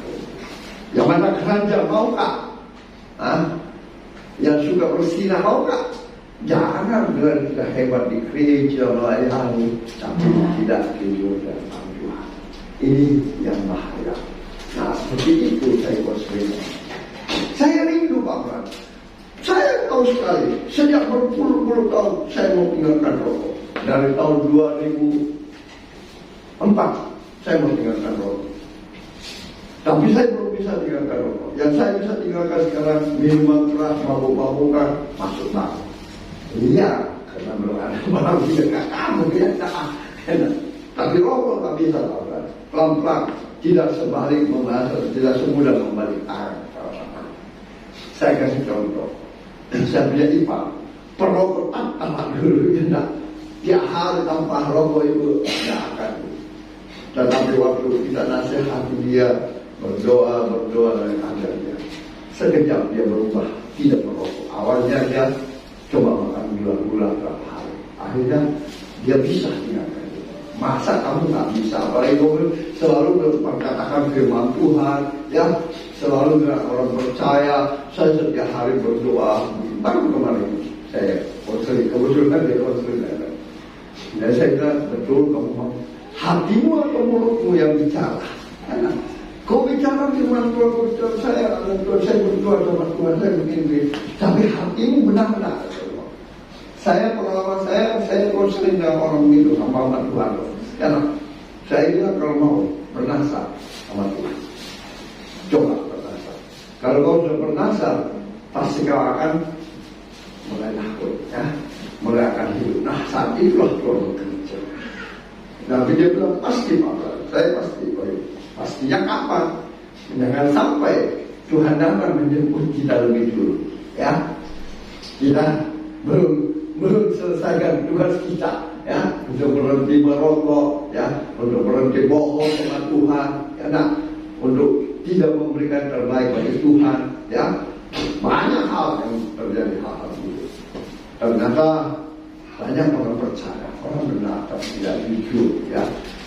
Yang mana keranjang mau Kak? yang suka bersinah, mau nggak? Jangan dengan kita hebat di gereja melayani, tapi tidak jujur dan Tuhan. Ini yang bahaya. Nah, seperti itu saya sering. Saya rindu banget. Saya tahu sekali, sejak berpuluh-puluh tahun saya mau tinggalkan rokok. Dari tahun 2004 saya mau tinggalkan rokok. Tapi saya belum bisa tinggalkan rokok. Yang saya bisa tinggalkan sekarang minuman keras, mabuk-mabukan, masuk banget. Iya, karena belum ada barang di dekat kamu ya. Tapi rokok tak bisa lakukan. Pelan-pelan, tidak sebalik membahas, tidak semudah membalik tangan. Saya kasih contoh. Saya punya ipar, perokok anak dulu ya. Tiap hari tanpa rokok itu tidak akan. Tetapi waktu kita nasihati dia berdoa dan ajarnya, sekejap dia berubah, tidak merokok. Awalnya dia coba makan gula-gula berapa hari, akhirnya dia bisa tinggalkan itu. Masa kamu nggak bisa? Apalagi kamu selalu mengatakan firman Tuhan, ya selalu dengan orang percaya. Saya setiap hari berdoa. Baru kemarin saya konseling, kebetulan dia konseling. Dan saya bilang, betul kamu mau hatimu atau mulutmu yang bicara? Karena kau bicara firman Tuhan, saya berdoa sama Tuhan, saya begini. Tapi hatimu benar-benar. Saya pengalaman saya konseling dengan orang itu, hamba Tuhan. Karena saya bilang kalau mau bernasar sama Tuhan, coba bernasar. Kalau kau sudah bernasar, pasti kau akan mulai takut, ya, mulai akan hidup. Nah, saat itulah kau bekerja. Nabi dia bilang pasti Pak, saya pasti. Pastinya kapan? Jangan sampai Tuhan datang menjemput kita lebih dulu, ya. Kita belum selesaikan tugas kita, ya, untuk berhenti merokok, ya, untuk berhenti bohong sama Tuhan, ya, nah, untuk tidak memberikan terbaik bagi Tuhan, ya. Banyak hal yang terjadi hal-hal itu. Ternyata banyak orang percaya, orang benar tapi tidak jujur, ya.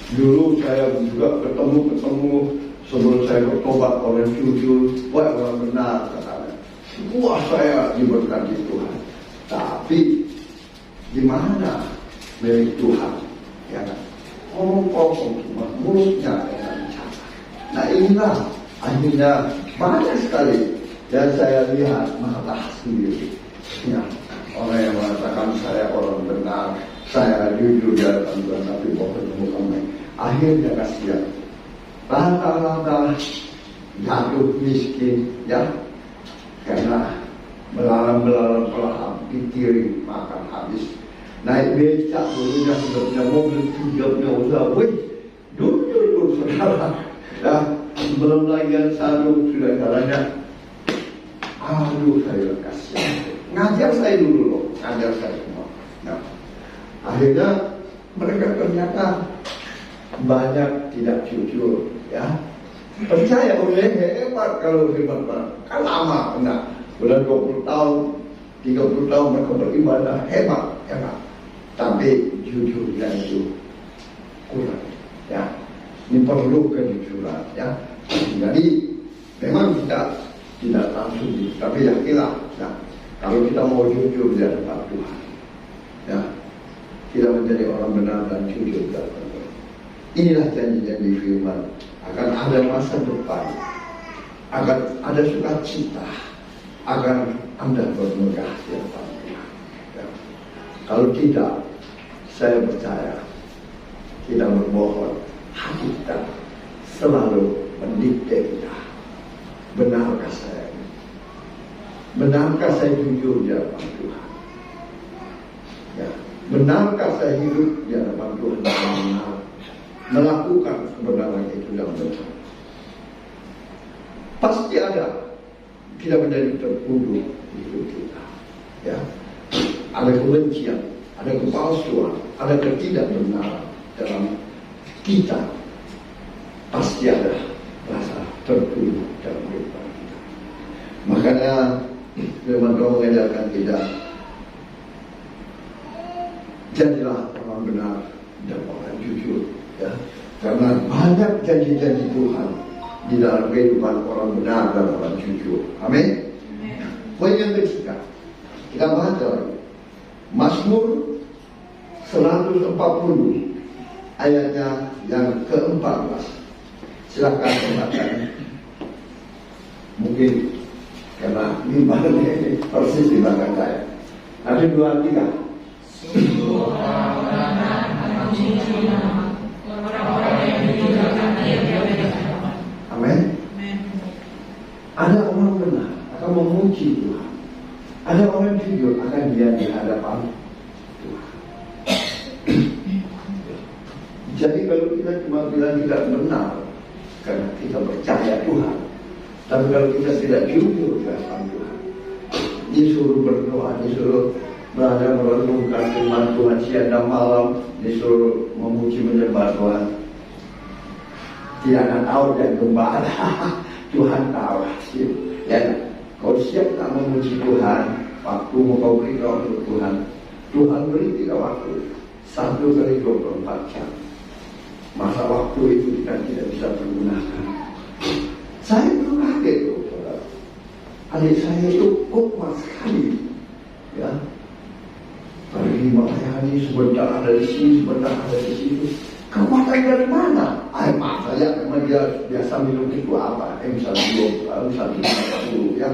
Dulu saya juga ketemu sebelum saya bertobat orang jujur, wah orang benar katanya. Wah saya diberkati Tuhan. Tapi di mana milik Tuhan? Ya kan? Ngomong kosong cuma mulutnya yang bicara. Nah inilah akhirnya banyak sekali dan saya lihat mata sendiri. Ya, orang yang mengatakan saya orang benar, saya jujur di hadapan Tuhan tapi bohong bukan. Akhirnya kasihan. Rata-rata jatuh miskin, ya, karena belalang pelahap dikirim makan habis. Naik becak dulunya sudah punya mobil, sudah punya usaha. Wih, dulu saudara, ya, belum lagi yang satu sudah jalannya. Aduh, saya kasihan. Ngajar saya dulu loh, ngajar saya semua. Nah, akhirnya mereka ternyata banyak tidak jujur, ya. Percaya boleh hebat kalau hebat banget. Kan lama, enggak. Sudah 20 tahun, 30 tahun mereka beribadah hebat, ya kan? Tapi jujurnya itu kurang, ya. Ini perlu kejujuran, ya. Jadi memang kita tidak langsung, tapi yakinlah, ya. Kalau kita mau jujur di hadapan Tuhan, ya, kita menjadi orang benar dan jujur di hadapan Tuhan. Inilah janji-janji firman, akan ada masa depan, akan ada sukacita, agar Anda bermegah di hadapan Tuhan. Ya. Kalau tidak, saya percaya kita berbohong, hati kita selalu mendikte kita. Benarkah saya? Benarkah saya jujur di hadapan Tuhan? Ya. Benarkah saya hidup di hadapan Tuhan dengan benar? Melakukan kebenaran itu yang benar. Pasti ada kita menjadi terpuruk di hidup kita, ya. Ada kebencian, ada kepalsuan, ada ketidakbenaran dalam kita. Pasti ada rasa terpuruk dalam kehidupan kita. Makanya firman Tuhan mengajarkan kita, jadilah orang benar dan orang jujur, ya. Karena banyak janji-janji Tuhan di dalam kehidupan orang benar dan orang jujur. Amin. Poin yang ketiga, kita baca lagi. Mazmur 140 ayatnya yang ke-14. Silakan baca. Mungkin karena mimbarnya ini persis di belakang saya. Ada 2, 3. Amin. Ada orang benar akan memuji Tuhan. Ada orang jujur akan dia di hadapan Tuhan. Jadi kalau kita cuma bilang tidak benar karena kita percaya Tuhan, tapi kalau kita tidak jujur di hadapan Tuhan, disuruh berdoa, disuruh belajar merenungkan firman Tuhan siang dan malam, disuruh memuji menyembah Tuhan, tidak akan tahu dan gembala. Tuhan tahu. Ya, kau siap tak memuji Tuhan, waktu mau kau berikan untuk Tuhan. Tuhan beri kita waktu 1 kali 24 jam. Masa waktu itu kita tidak bisa pergunakan. Saya belum kaget loh, saudara. Adik saya itu kuat sekali, ya. Pergi melayani sebentar ada di sini, sebentar ada di situ. Kekuatan dari mana? Maaf saja, memang dia biasa minum itu apa? M1 ya.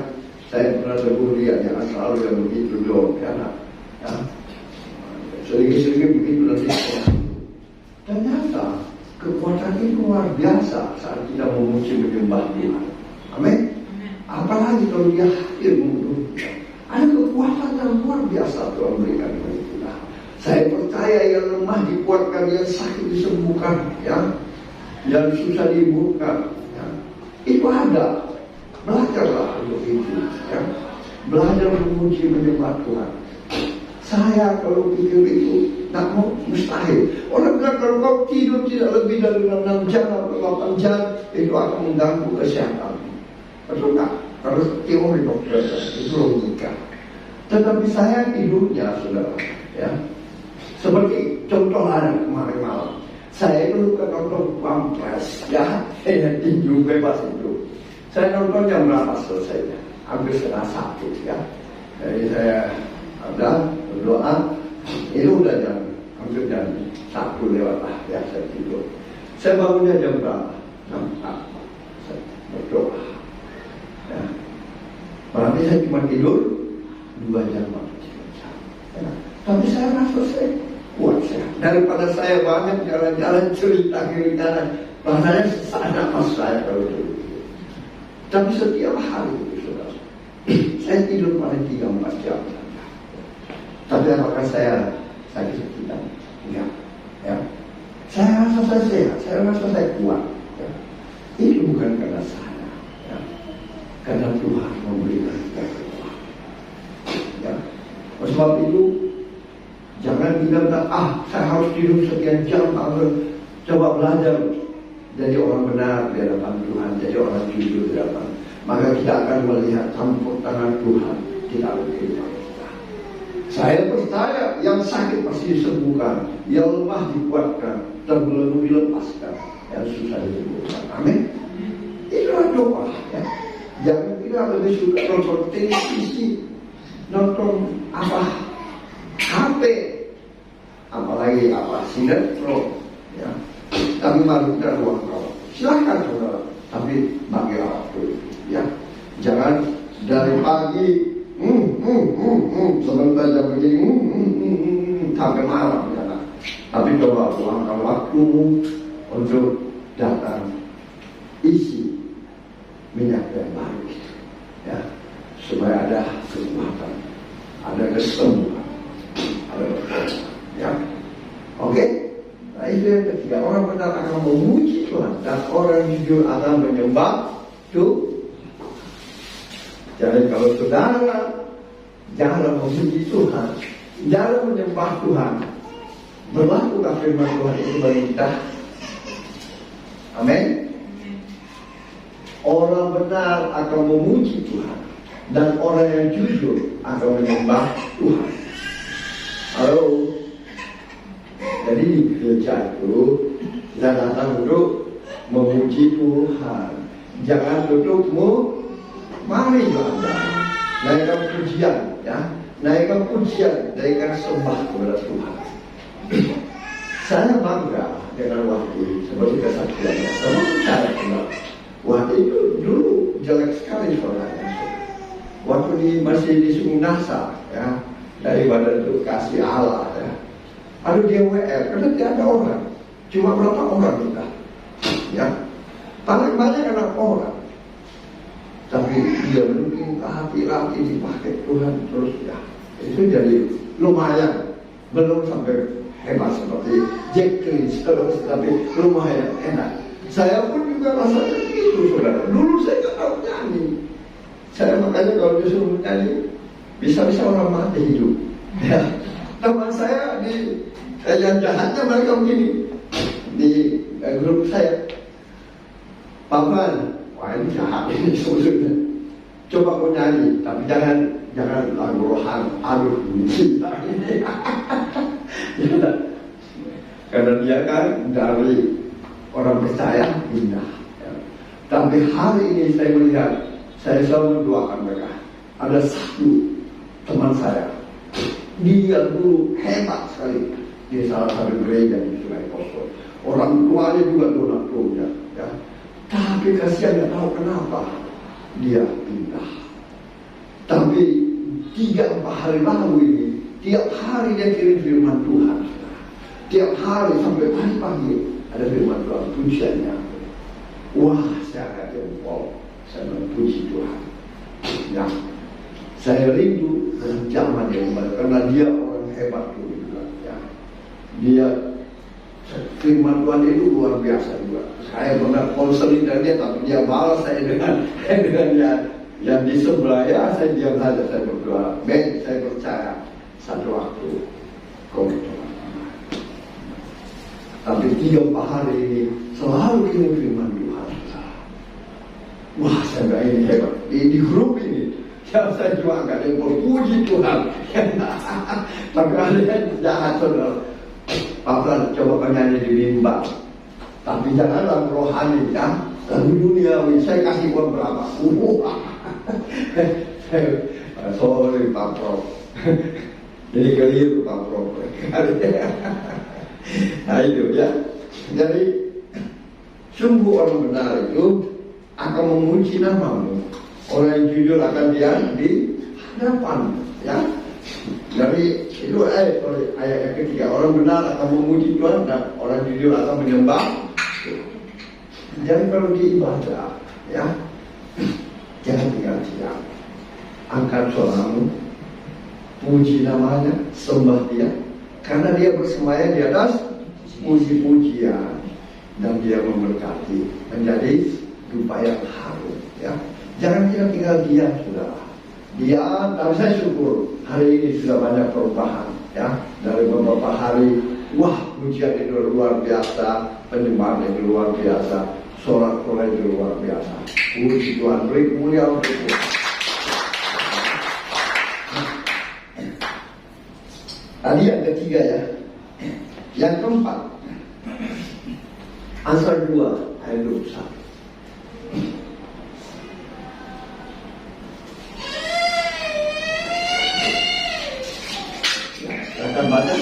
Saya pernah tegur dia, jangan selalu yang begitu dong, ya. Ya. Sedikit-sedikit begitu nanti. Ternyata kekuatan itu luar biasa saat kita memuji menyembah Tuhan. Amin. Apalagi kalau dia hadir menurutnya, ada kekuatan yang luar biasa Tuhan berikan kepada kita. Saya percaya yang lemah dikuatkan, yang sakit disembuhkan, ya, yang susah dibuka, ya. Itu ada. Belajarlah untuk itu, ya. Belajar memuji menyembah Tuhan. Saya kalau pikir itu tak mau, mustahil. Orang bilang kalau kau tidur tidak lebih dari 6 jam atau 8 jam itu akan mengganggu kesehatan. Betul tak? Kalau teori dokter itu logika. Tetapi saya tidurnya, saudara, ya. Seperti contoh ada kemarin malam, saya itu ke nonton Pampres, ya, tinju bebas itu. Saya nonton jam berapa selesainya? Hampir 1:30, ya. Jadi saya ada berdoa, itu udah hampir jam 1 lewat lah, ya, saya tidur. Saya bangunnya jam berapa? Jam 4. Saya berdoa, ya. Berarti saya cuma tidur 2 jam atau 3 jam, ya. Tapi saya rasa saya kuat sehat. Daripada saya banyak jalan-jalan cerita kiri kanan, rasanya sesak nafas saya kalau dulu. Tapi setiap hari itu, saudara, saya tidur paling 3-4 jam saja. Tapi apakah saya sakit-sakitan? Enggak, ya. Saya rasa saya sehat, saya rasa saya kuat, ya. Itu bukan karena saya, ya. Karena Tuhan memberikan kita kekuatan, ya. Oleh sebab itu, jangan bilang, saya harus tidur sekian jam, coba belajar jadi orang benar di hadapan Tuhan, jadi orang jujur di hadapan. Maka kita akan melihat campur tangan Tuhan di dalam kehidupan kita. Saya percaya yang sakit pasti disembuhkan, yang lemah dikuatkan, terbelenggu dilepaskan, yang susah disembuhkan. Amin. Itulah doa, ya. Jangan kita lebih suka nonton televisi, nonton HP, apalagi sinetron, ya. Tapi mari kita ruang kawan. Silakan saudara, tapi bagi waktu, ya. Jangan dari pagi sebentar jam begini sampai malam, ya. Tapi coba luangkan waktumu untuk datang isi minyak yang baru, ya, supaya ada kekuatan, ada kesembuhan, ada kekuatan, ya. Oke. Nah, itu yang ketiga, orang benar akan memuji Tuhan dan orang jujur akan menyembah Tuhan. Jadi kalau saudara jangan memuji Tuhan, jangan menyembah Tuhan, berlakukan firman Tuhan itu bagi kita. Amin. Orang benar akan memuji Tuhan dan orang yang jujur akan menyembah Tuhan. Halo. Jadi di gereja itu kita datang untuk memuji Tuhan. Jangan dudukmu, mari belajar. naikkan pujian, ya, naikkan pujian, naikkan sembah kepada Tuhan. Saya bangga dengan Wahdi seperti kesaksiannya. Saya percaya benar. Wahdi itu dulu jelek sekali suaranya. Waktu masih di Sungai Nasa, ya, daripada itu kasih Allah, ya. Aduh dia WR, karena tidak ada orang, cuma berapa orang kita, ya, paling banyak anak orang. Tapi dia mungkin hati-hati dipakai Tuhan terus, ya. Itu jadi lumayan, belum sampai hebat seperti Jack Chris, tapi lumayan enak. Saya pun juga rasanya begitu, saudara. Dulu saya tidak tahu nyanyi. Saya makanya kalau disuruh nyanyi, bisa-bisa orang mati hidup. Ya. Teman saya di yang jahatnya mereka begini di grup saya, Papan, wah ini jahat ini sebetulnya. Coba kau nyanyi, tapi jangan lagu rohani. Aduh, cinta ini. Ya. Karena dia kan dari orang percaya indah. Ya. Tapi hari ini saya melihat, saya selalu mendoakan mereka. Ada satu teman saya, dia dulu hebat sekali di salah satu gereja di Sungai Poso. Orang tuanya juga donaturnya, ya. Tapi kasihan nggak tahu kenapa dia pindah. Tapi 3-4 hari lalu ini, tiap hari dia kirim firman Tuhan. Tiap hari sampai pagi-pagi ada firman Tuhan, pujiannya. Wah, saya akan jempol. Saya memuji Tuhan. Ya, saya rindu zaman yang kembali karena dia orang hebat dulu juga. Ya. Dia firman Tuhan itu luar biasa juga. Saya pernah konseling dengan dia, tapi dia balas saya dengan yang di sebelah. Ya, saya diam saja, saya berdoa. Ben, saya percaya satu waktu kau berdoa. Tapi 3-4 hari ini selalu kirim firman Tuhan. Wah, saya bilang ini hebat. Di grup ini, ya, saya juga agak yang berpuji Tuhan. Tapi ada yang jahat, saudara. Pak, coba nyanyi di mimbar. Tapi jangan lagu rohani, ya. Lagu duniawi, saya kasih uang berapa? Sorry, Pak Prof. Jadi keliru, Pak Prof. Nah itu, ya. Jadi, sungguh orang benar itu akan memuji namamu. Orang yang jujur akan dia di hadapan, ya. Dari itu ayat yang ketiga, orang benar akan memuji Tuhan dan orang jujur akan menyembah. Jadi kalau di ibadah, ya, jangan tinggal diam. Angkat suaramu, puji namanya, sembah dia, karena dia bersemayam di atas puji-pujian dan dia memberkati menjadi dupa yang harum, ya. Jangan kita tinggal diam, saudara. Diam, tapi saya syukur hari ini sudah banyak perubahan, ya. Dari beberapa hari, wah, pujian itu luar biasa, penyembahan itu luar biasa, sorak-sorai itu luar biasa. Puji Tuhan, beri kemuliaan untuk Tuhan. Tadi yang ketiga, ya. Yang keempat, Amsal 2 ayat 21. Akan baca.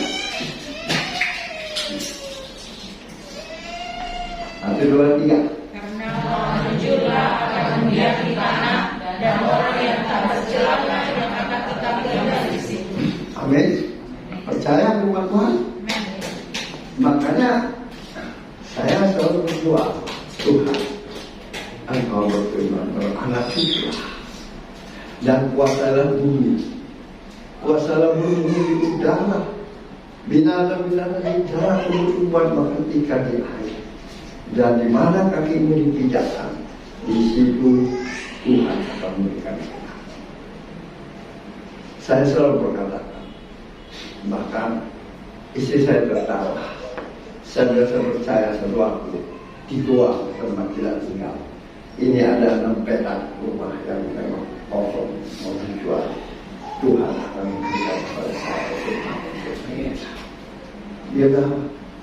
Satu, dua, tiga. Karena orang jujurlah akan mendiam di tanah, dan orang yang tak bercela yang akan tetap tinggal di situ. Amin. Percaya firman Tuhan. Makanya saya selalu berdoa, Tuhan, Engkau berfirman, anak cucu dan kuasalah bumi. Kuasalah bumi di udara, binatang-binatang di darat tumbuh makan ikan di air. Dan di mana kakimu dipijakkan, di situ Tuhan akan memberikan kita. Saya selalu berkata, bahkan istri saya tertawa. Saya biasa percaya satu waktu di goa tempat tidak tinggal. Ini ada 6 petak rumah yang memang kosong mau dijual. Tuhan akan memberikan kepada saya untuk mengingat. Dia bilang,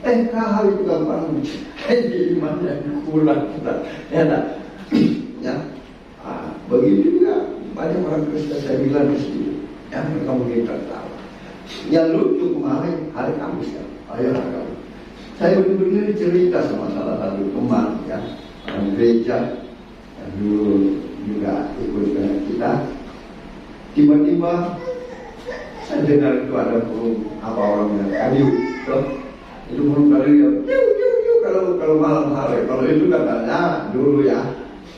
kau itu gampang. Ini iman yang kurang kita. Ya, begitu juga banyak orang Kristen saya bilang di sini yang mereka mungkin tertawa. Yang lucu kemarin hari Kamis ya, kamu. Saya benar-benar cerita sama salah satu teman ya, orang gereja yang dulu juga ikut dengan kita. Tiba-tiba saya dengar itu ada burung apa orangnya kayu, itu burung kayu yang kalau malam hari. Kalau itu katanya dulu ya,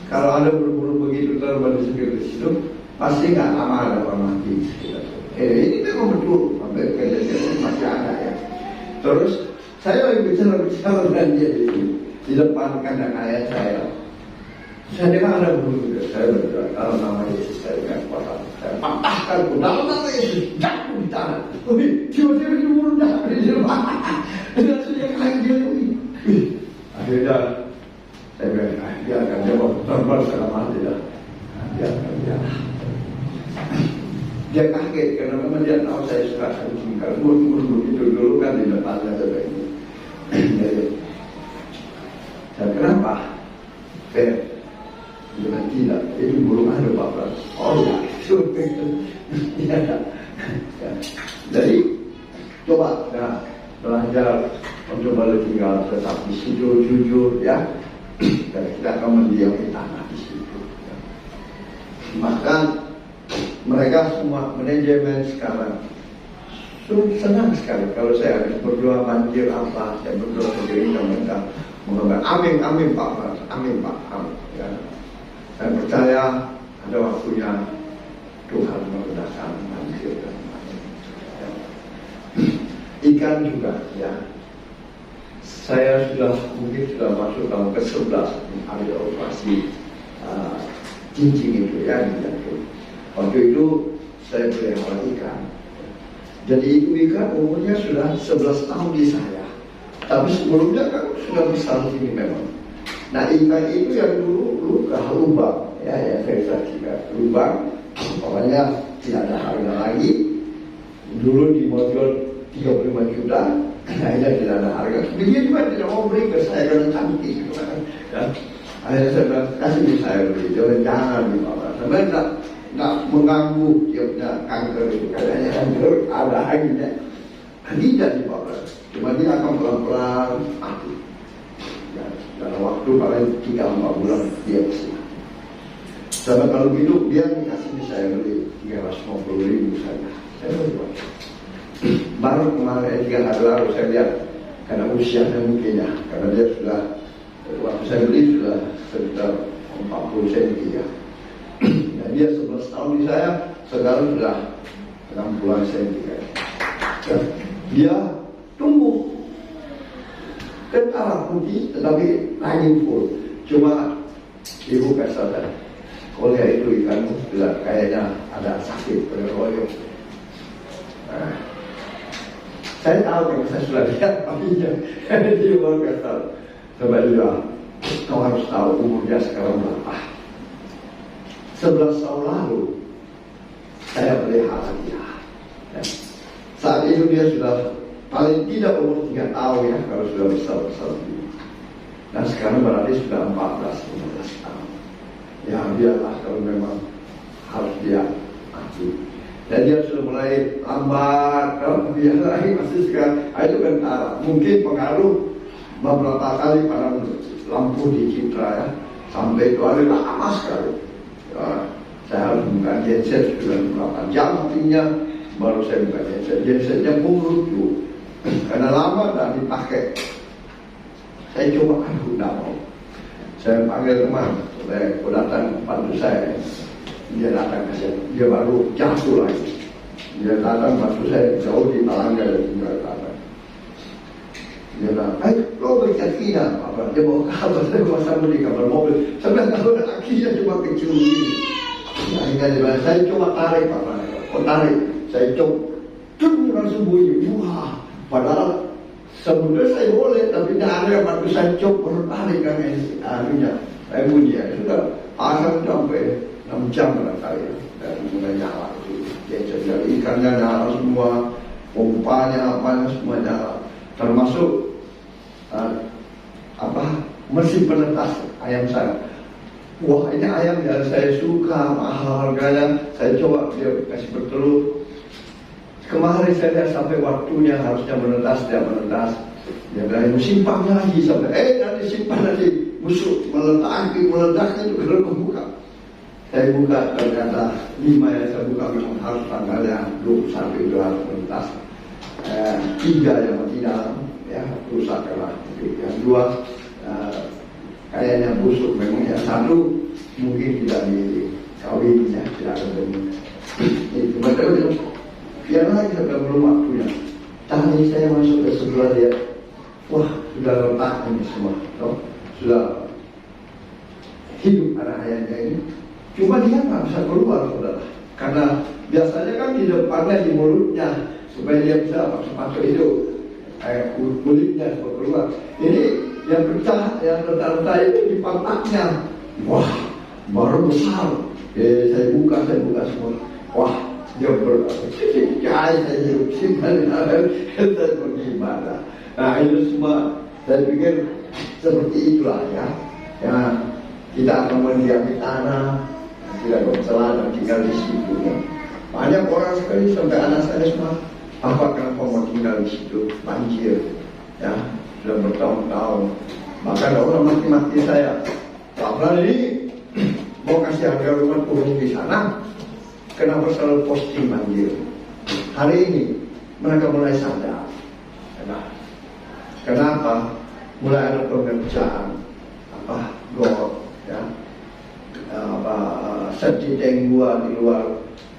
kalau ada burung-burung begitu terbang di sekitar situ, pasti nggak lama ada orang mati. Ini memang betul, sampai kejadian masih ada ya. Terus saya lagi bicara dengan dia di depan kandang ayah saya. Saya dengar ada burung, saya berdoa kalau nama Yesus saya dengan kuasa, saya patahkan dalam nama Yesus jatuh di tanah. Tiba-tiba itu burung jatuh di depan. Dan saya kaget. Akhirnya saya bilang, biarkan dia mau terbang selama tidak. Biarkan dia. Dia kaget karena memang dia tahu saya suka kucing. Kalau burung begitu dulu kan di depannya seperti ini. Jadi, saya kenapa? Dengan tidak, itu burung ada Bapak. Oh ya, ya. Jadi coba ya, belajar mencoba tinggal tetap di situ jujur ya, dan kita akan mendiami tanah di situ. Ya. Maka mereka semua manajemen sekarang senang sekali kalau saya habis berdoa banjir apa, saya berdoa sendiri dan mereka mengatakan amin Pak, amin Pak, amin. Ya. Saya percaya ada waktunya Tuhan memudahkan banjir dan ya. Ikan juga ya. Saya mungkin sudah masuk tahun ke-11 ada operasi cincin itu ya di jantung. Waktu itu saya pelihara ikan. Jadi itu ikan umurnya sudah 11 tahun di saya. Tapi sebelumnya kan sudah besar ini memang. Nah ikan itu yang dulu lubang ya saya saksikan lubang. Pokoknya tidak ada harga lagi. Dulu dimodal 35 juta. Akhirnya tidak ada harga. Dia juga tidak mau beri ke saya karena cantik gitu kan. Ya. Akhirnya saya bilang kasih saya beli. Jangan dibawa. Sebenarnya tidak mengganggu dia punya kanker itu. Katanya kanker ada akhirnya. Tidak dibawa. Cuma dia akan pelan-pelan mati. Ya, dalam waktu paling 3-4 bulan dia bisa. Sama kalau hidup dia kasih saya beli 350.000 saja. Saya beli. Baru kemarin 3 hari lalu saya lihat karena usianya mungkin ya, karena dia sudah waktu saya beli sudah sekitar 40 cm ya. Dan dia 11 tahun di saya, sekarang sudah 60 cm ya. Dia tumbuh kentara putih tetapi angin full. Cuma ibu kasih saya, kalau itu ikanmu sudah kayaknya ada sakit pada royo. Nah, saya tahu kalau saya sudah lihat paginya, dia baru kata, coba juga, kau harus tahu umurnya sekarang berapa. 11 tahun lalu, saya pelihara dia. Ya. Saat itu dia sudah paling tidak umur 3 tahun ya, kalau sudah besar-besar. Dan sekarang berarti sudah 14-15 tahun. Ya biarlah kalau memang harus dia mati. Dan dia sudah mulai lambat, dia lagi masih sekarang. Itu kan mungkin pengaruh beberapa kali pada lampu di Citra ya, sampai itu hari lama sekali. Ya, saya harus buka genset sudah berapa jam artinya baru saya buka genset. Gensetnya pun lucu karena lama tak dipakai. Saya coba tidak mau. Saya panggil teman, saya datang bantu saya. Dia datang ke saya, dia baru jatuh lagi. Dia datang bantu saya jauh di Palangga dan tinggal datang. Dia bilang, lo berkaki-kaki apa? Dia bawa kabel, saya bawa sama di kamar mobil. Saya bilang, kalau kakinya cuma kecil begini. Nah, hingga dia bilang, saya coba tarik apa? Kok tarik? Saya coba, langsung bunyi. Wah, padahal sebetulnya saya boleh, tapi tidak ada yang bantu saya coba tarik kan anunya. Saya bunyi ya, sudah pasang sampai 6 jam barangkali dan mulai nyala itu. Jadi ikannya nyala semua, pompanya apa semua nyala, termasuk mesin penetas ayam saya. wah ini ayam yang saya suka, mahal harganya, saya coba dia kasih bertelur. Kemarin saya lihat sampai waktunya harusnya menetas, dia menetas. Dia bilang simpan lagi sampai nanti simpan nanti busuk meledaknya juga kalau buka. Saya buka ternyata 5 yang saya buka memang harus tanggalnya 21 itu harus menetas. 3 yang di dalam ya rusak lah. Yang 2 kayaknya busuk memang, yang 1 mungkin tidak dikawin ya, tidak ada benih. Itu betul. Biar lagi sudah belum waktunya. Tadi saya masuk ke sebelah dia, wah sudah letak ini semua, sudah hidup anak ayamnya ini. Cuma dia nggak bisa keluar, saudara, karena biasanya kan di depannya, di mulutnya, supaya dia bisa masuk itu kulitnya supaya keluar. Ini yang pecah, yang retak-retak itu di pantatnya. Wah, baru besar. Saya buka semua. Wah, dia saya hidup simpan, saya bagaimana? Nah itu semua saya pikir seperti itulah ya. Ya kita akan mendiami tanah, tidak bercelah dan tinggal di situ. Ya. Banyak orang sekali sampai anak saya semua, apa kenapa mau tinggal di situ? Banjir, ya sudah bertahun-tahun. Bahkan orang maki-maki saya, Pak ini mau kasih harga rumah turun di sana, kenapa selalu posting banjir? Hari ini mereka mulai sadar. Kenapa? Mulai ada pekerjaan gor, ya, setideng gua di luar,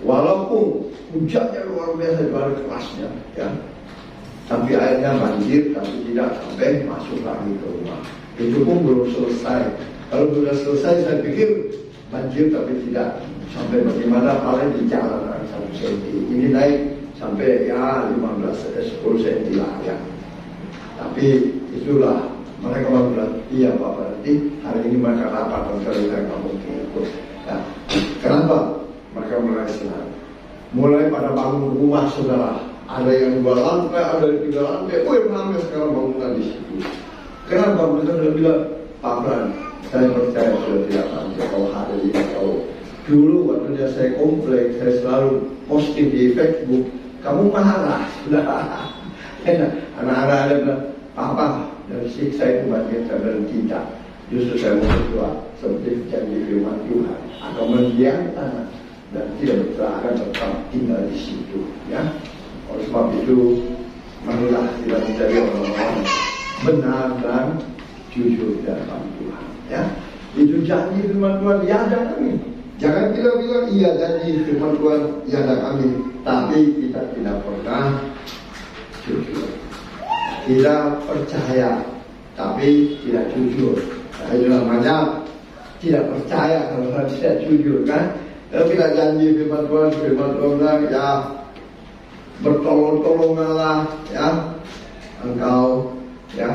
walaupun hujannya luar biasa di luar kelasnya, ya, tapi airnya banjir, tapi tidak sampai masuk lagi ke rumah. Itu pun belum selesai. Kalau sudah selesai, saya pikir banjir, tapi tidak sampai bagaimana, paling di jalan 1 cm. Ini naik sampai ya 10 cm lah ya. Tapi itulah mereka bilang, iya Pak, berarti hari ini mereka rapat dan kalau saya nggak mungkin ikut. Ya. Kenapa? Mereka mulai senang. Mulai pada bangun rumah, saudara. Ada yang 2 lantai, ada yang 3 lantai. Ramai sekarang bangunan di situ. Kenapa? Mereka sudah bilang, Pak Bran, saya percaya sudah tidak lanjut kalau hari ini kalau dulu waktu saya komplain, saya selalu posting di Facebook, kamu marah, sudah. Anak-anak ada bilang, Papa, dari siksa itu banyak, saya bilang tidak. Justru saya mau berdoa seperti janji firman Tuhan, akan mendiami tanah dan tidak akan tetap tinggal di situ. Ya, oleh sebab itu, marilah kita menjadi orang-orang benar dan jujur di hadapan Tuhan. Ya, itu janji firman Tuhan, ya ada kami. Jangan kita bilang iya janji firman Tuhan, ya ada kami, tapi kita tidak pernah jujur. Tidak percaya, tapi tidak jujur. Nah, itu namanya tidak percaya kalau tidak jujur, kan? Kalau kita janji firman Tuhan bilang, ya bertolong-tolonganlah, ya engkau, ya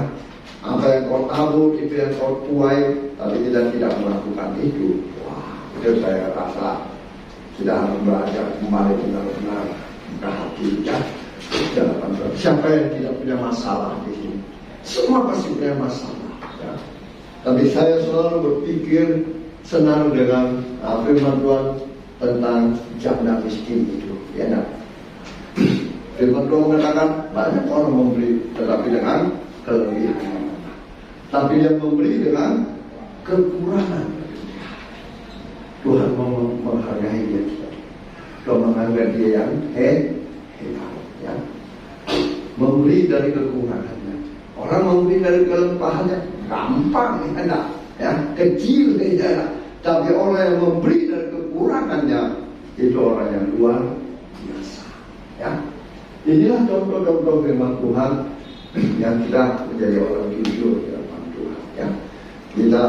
apa yang kau tabur itu yang kau tuai, tapi kita tidak melakukan itu. Wah, itu saya rasa kita harus belajar kembali benar-benar buka hati, ya. Siapa yang tidak punya masalah di sini? Semua pasti punya masalah, ya. Tapi saya selalu berpikir senang dengan firman Tuhan tentang janda miskin itu, ya. Nah, firman Tuhan mengatakan banyak orang memberi, tetapi dengan kelebihan. Tapi yang memberi dengan kekurangan. Tuhan menghargai dia. Tuhan menghargai dia yang hebat. Ya. Memberi dari kekurangannya. Orang memberi dari kelimpahannya gampang, enak, ya, kecil saja. Tapi orang yang memberi dari kekurangannya itu orang yang luar biasa. Ya, inilah contoh-contoh firman Tuhan yang kita menjadi orang jujur di hadapan Tuhan. Ya, kita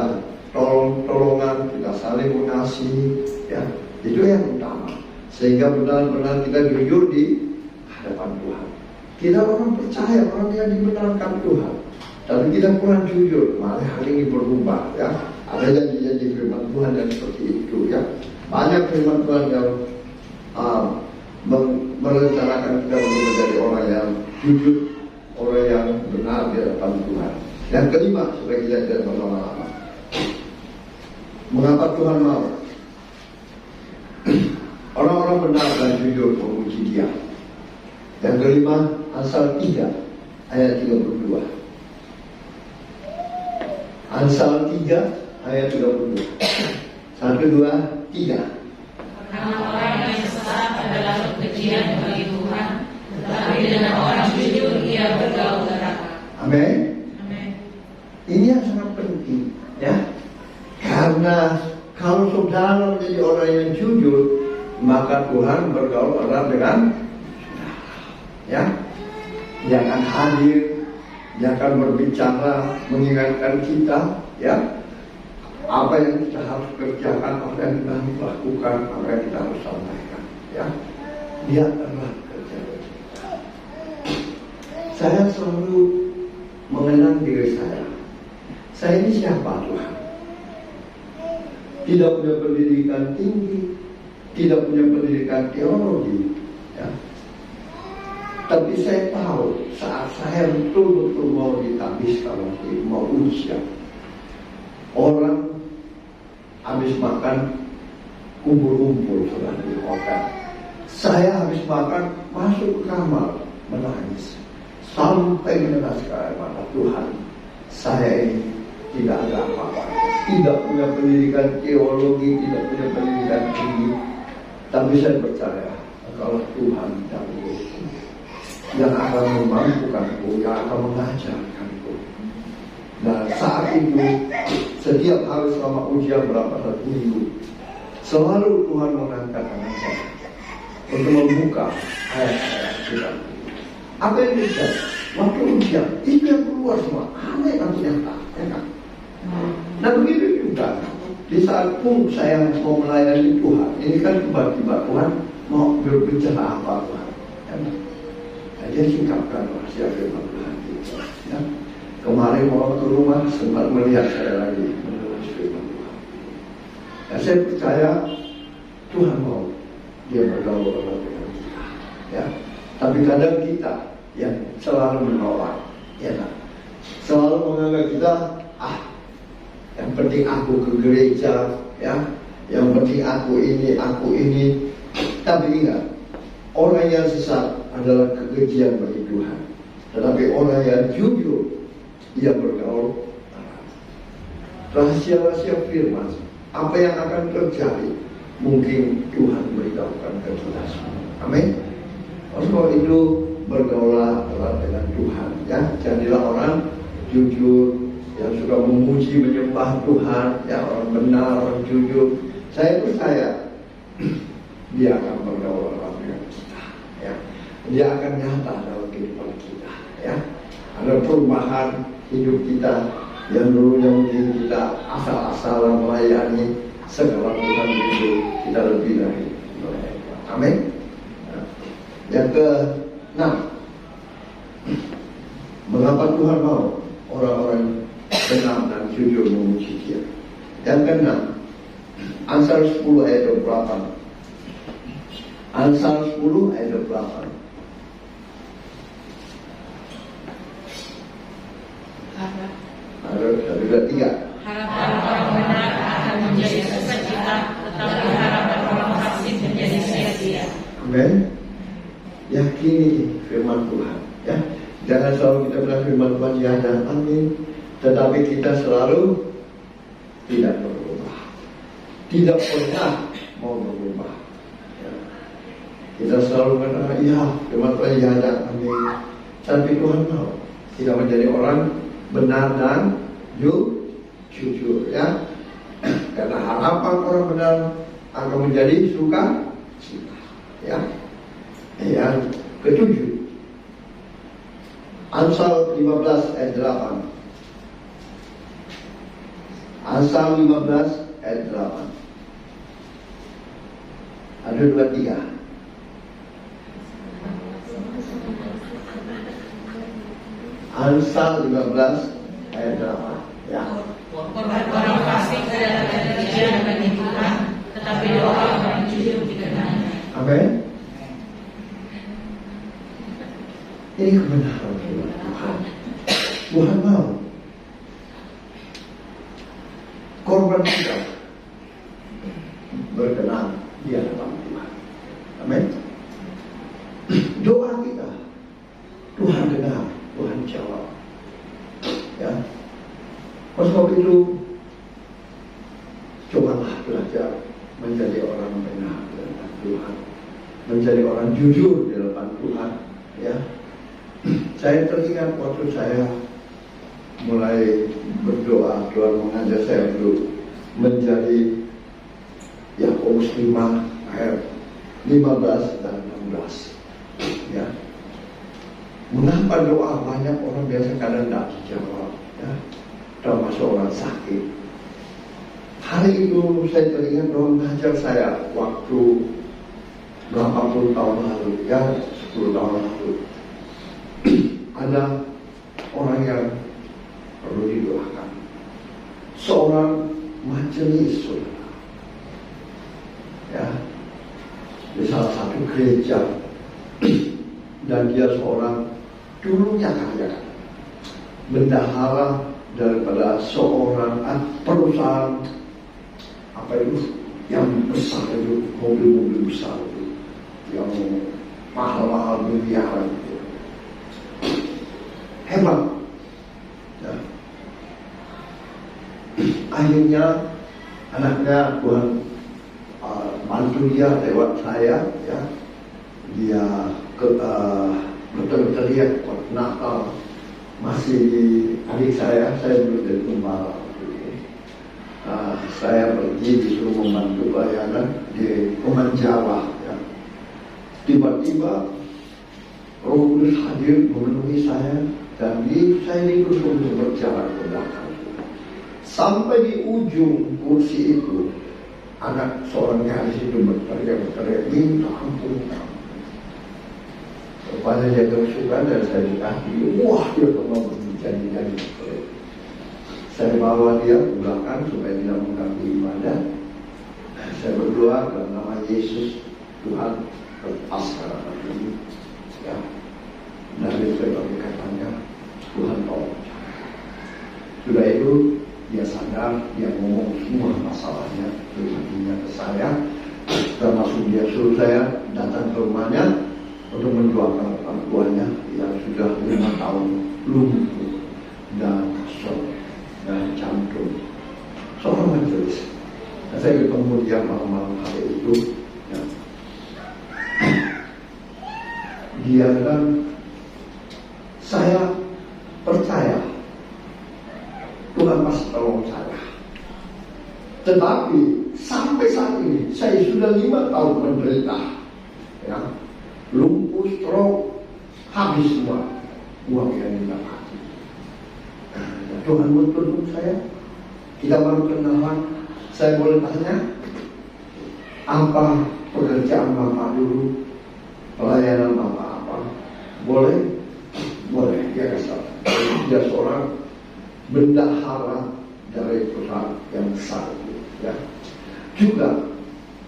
tolong-tolongan, kita saling mengasihi. Ya, itu yang utama. Sehingga benar-benar kita jujur di hadapan Tuhan. Kita orang percaya, orang yang dibenarkan Tuhan, tapi kita kurang jujur. Malah hari ini berubah, ya. Ada janji-janji firman Tuhan yang seperti itu, ya. Banyak firman Tuhan yang merencanakan kita untuk menjadi orang yang jujur, orang yang benar di hadapan Tuhan. Yang kelima, supaya kita tidak berlama-lama, Mengapa Tuhan mau? Orang-orang benar dan jujur memuji Dia. Yang kelima, Amsal 3 ayat 32. Amsal 3 ayat 32. 1, 2, 3. Karena orang yang sesat adalah kekejian bagi Tuhan, tetapi dengan orang jujur ia bergaul neraka. Amin. Amin. Ini yang sangat penting, ya. Karena kalau saudara menjadi orang yang jujur, maka Tuhan bergaul erat dengan saudara, ya. Dia akan hadir, dia akan berbicara, mengingatkan kita, ya. Apa yang kita harus kerjakan, apa yang kita harus lakukan, apa yang kita harus sampaikan, ya. Dia erat kerja kita. Saya selalu mengenang diri saya. Saya ini siapa, Tuhan? Tidak punya pendidikan tinggi, tidak punya pendidikan teologi, ya. Tapi saya tahu saat saya betul-betul mau ditabiskan, mau ujian, orang habis makan kumpul-kumpul sudah di hotel. Saya habis makan masuk ke kamar menangis sampai meneteskan air mata. Tuhan, saya ini tidak ada apa-apa, tidak punya pendidikan teologi, tidak punya pendidikan tinggi, tapi saya percaya kalau Tuhan yang akan memampukanku, yang akan mengajarkanku. Dan saat itu, setiap hari selama ujian berapa minggu, selalu Tuhan mengangkat tangan saya untuk membuka ayat-ayat kita. Apa yang terjadi? Waktu ujian, itu yang keluar semua. Aneh atau nyata, ya kan? Nah begitu juga di saat pun saya mau melayani Tuhan, ini kan tiba-tiba Tuhan mau berbicara apa Tuhan, ya? Nah, dia singkapkan rahasia firman Tuhan itu, ya. Kemarin mau ke rumah sempat melihat saya lagi menulis firman Tuhan. Ya, saya percaya Tuhan mau dia bergaul dengan kita, ya. Tapi kadang kita yang selalu menolak, ya kan? Selalu menganggap kita, yang penting aku ke gereja, ya. Yang penting aku ini. Tapi ingat, orang yang sesat adalah kekejian bagi Tuhan. Tetapi orang yang jujur, ia bergaul. Rahasia-rahasia firman, apa yang akan terjadi, mungkin Tuhan beritahukan ke kita semua. Amin. Oleh sebab itu, bergaulah dengan Tuhan, ya. Jadilah orang jujur, yang suka memuji, menyembah Tuhan, ya, orang benar, orang jujur. Saya percaya dia akan bergaul dengan kita, ya. Dia akan nyata dalam kehidupan kita, ya. Ada perubahan hidup kita yang dulunya mungkin kita asal-asalan melayani, segala Tuhan itu kita lebih dari mereka. Amin. Yang ke-6, mengapa Tuhan mau orang-orang benar dan jujur memuji Dia? Yang ke-6, Amsal 10 ayat 28. Amsal 10 ayat 28. Ada 3. Harapan orang benar akan menjadi sukacita, tetapi harapan orang fasik menjadi sia-sia. Amin. Yakini firman Tuhan, ya. Jangan selalu kita bilang firman Tuhan ya dan amin, tetapi kita selalu tidak berubah, tidak pernah mau berubah, ya. Kita selalu mengatakan ya firman Tuhan ya dan amin, tapi Tuhan mau tidak menjadi orang benar dan jujur, ya. Karena harapan orang benar akan menjadi sukacita, ya. Yang ke-7, Amsal 15 ayat 8. Amsal 15 ayat 8. Ada 2-3. Amsal 15 ayat 8. Ya. Orang fasik adalah kekejian bagi Tuhan, tetapi doa orang jujur dikenannya. Amin. Ini kebenaran firman Tuhan. Tuhan mau korban kita sebab itu, cobalah belajar menjadi orang benar di hadapan Tuhan, menjadi orang jujur di hadapan Tuhan. Ya, saya teringat waktu saya mulai berdoa, Tuhan mengajak saya untuk menjadi Yakobus 5 ayat 15 dan 16. Ya, mengapa doa banyak orang biasa kadang tidak dijawab, ya, termasuk orang sakit. Hari itu saya teringat Tuhan mengajar saya waktu 80 tahun lalu, ya 10 tahun lalu. Ada orang yang perlu didoakan, seorang majelis, saudara, ya, di salah satu gereja, dan dia seorang dulunya kaya, bendahara daripada seorang perusahaan apa itu yang besar itu, mobil-mobil besar itu, yang mahal-mahal miliaran itu. Hebat, ya. Akhirnya anaknya Tuhan bantu dia lewat saya, ya. Dia betul-betul lihat waktu Natal masih adik saya belum jadi gembala. Saya pergi disuruh membantu pelayanan di Peman Jawa, ya. Tiba-tiba Roh Kudus hadir memenuhi saya, dan saya disuruh untuk berjalan ke belakang. Sampai di ujung kursi itu, anak seorang gadis itu berteriak, minta ampun. Rupanya dia kesukaan dan saya dikasih. Wah, dia mau jadi. Saya bawa dia ke belakang supaya tidak mengganggu ibadah. Saya berdoa dalam nama Yesus, Tuhan lepaskan anak ini. Ya. Dari saya katanya, Tuhan tolong. Sudah itu dia sadar, dia ngomong semua masalahnya, pribadinya ke saya, termasuk dia suruh saya datang ke rumahnya untuk mendoakan orang tuanya yang sudah 5 tahun lumpuh dan shock dan jantung. Seorang majelis. Nah, saya ketemu dia malam-malam hari itu, ya. Dia kan, saya percaya Tuhan pasti tolong saya. Tetapi sampai saat ini saya sudah 5 tahun menderita, ya, lumpuh, stroke, habis semua uang yang didapati. Nah, Tuhan menuntun saya. Kita baru kenalan. Saya boleh tanya, apa pekerjaan Bapak dulu, pelayanan Bapak apa? Boleh? Boleh. Dia kasih. Dia seorang bendahara dari perusahaan yang besar, ya. Juga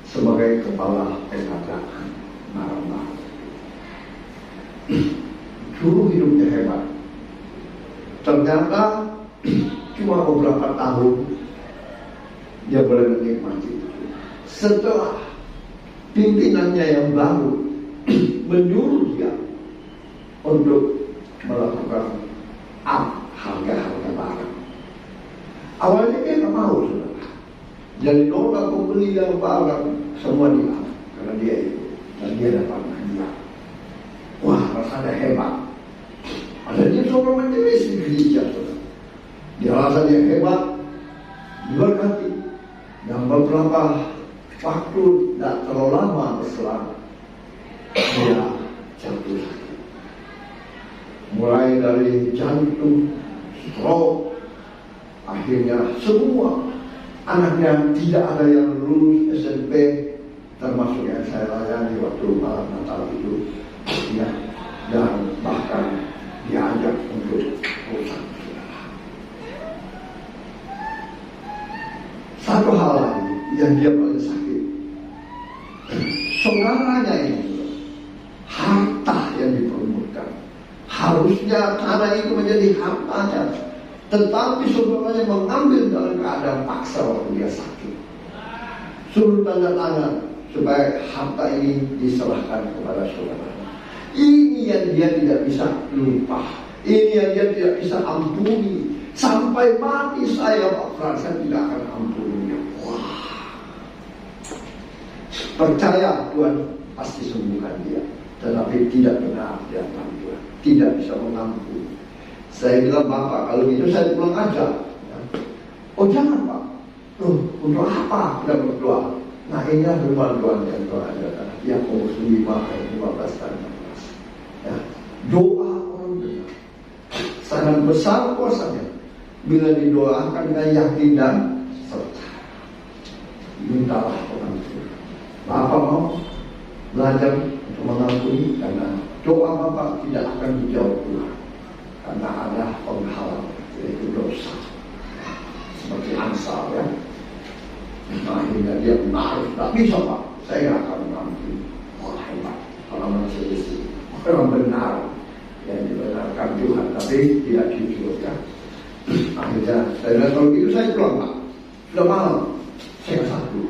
sebagai kepala PKK Marambah. Dulu hidupnya hebat. Ternyata cuma beberapa tahun dia boleh menikmati itu. Setelah pimpinannya yang baru menyuruh dia untuk melakukan harga-harga barang. Awalnya dia nggak mau, saudara. Jadi nolak pembelian barang semua dia, karena dia itu, dan dia dapat hadiah. Wah, rasanya hebat. Ada dia seorang majelis di gereja, saudara. Dia rasa dia hebat, diberkati, dan beberapa waktu tidak terlalu lama berselang dia jatuh sakit. Mulai dari jantung, stroke, akhirnya semua anaknya tidak ada yang lulus SMP, termasuk yang saya layani waktu malam Natal itu, ya, dan bahkan diajak untuk urusan saudara. Satu hal lagi yang dia paling sakit, saudaranya ini, harta yang diperebutkan. Harusnya tanah itu menjadi hartanya, tetapi saudaranya mengambil dalam keadaan paksa waktu dia sakit. Suruh tanda tangan supaya harta ini diserahkan kepada saudara. Ini yang dia tidak bisa lupa, ini yang dia tidak bisa ampuni. Sampai mati saya Pak Frans, saya tidak akan ampuni. Wah, percaya Tuhan pasti sembuhkan dia, tetapi tidak benar di hadapan Tuhan, tidak bisa mengampuni. Saya bilang, Bapak kalau gitu saya pulang aja. Oh jangan Pak, loh untuk apa kita berdoa? Nah inilah firman Tuhan yang Tuhan ajarkan. Yakobus 5 ayat 15 dan 16. Ya, doa orang benar sangat besar kuasanya bila didoakan dengan yakin dan percaya. Mintalah pengampunan. Bapak mau belajar untuk mengampuni, karena doa Bapak tidak akan dijawab Tuhan, karena ada penghalang, yaitu dosa. Seperti Ansar ya, akhirnya dia menaruh, tak bisa Pak, saya tidak akan mengampuni. Wah hebat, orang manusia itu orang benar yang dibenarkan Tuhan, tapi tidak jujur ya. Akhirnya saya bilang, kalau gitu saya pulang Pak, sudah malam, saya satu.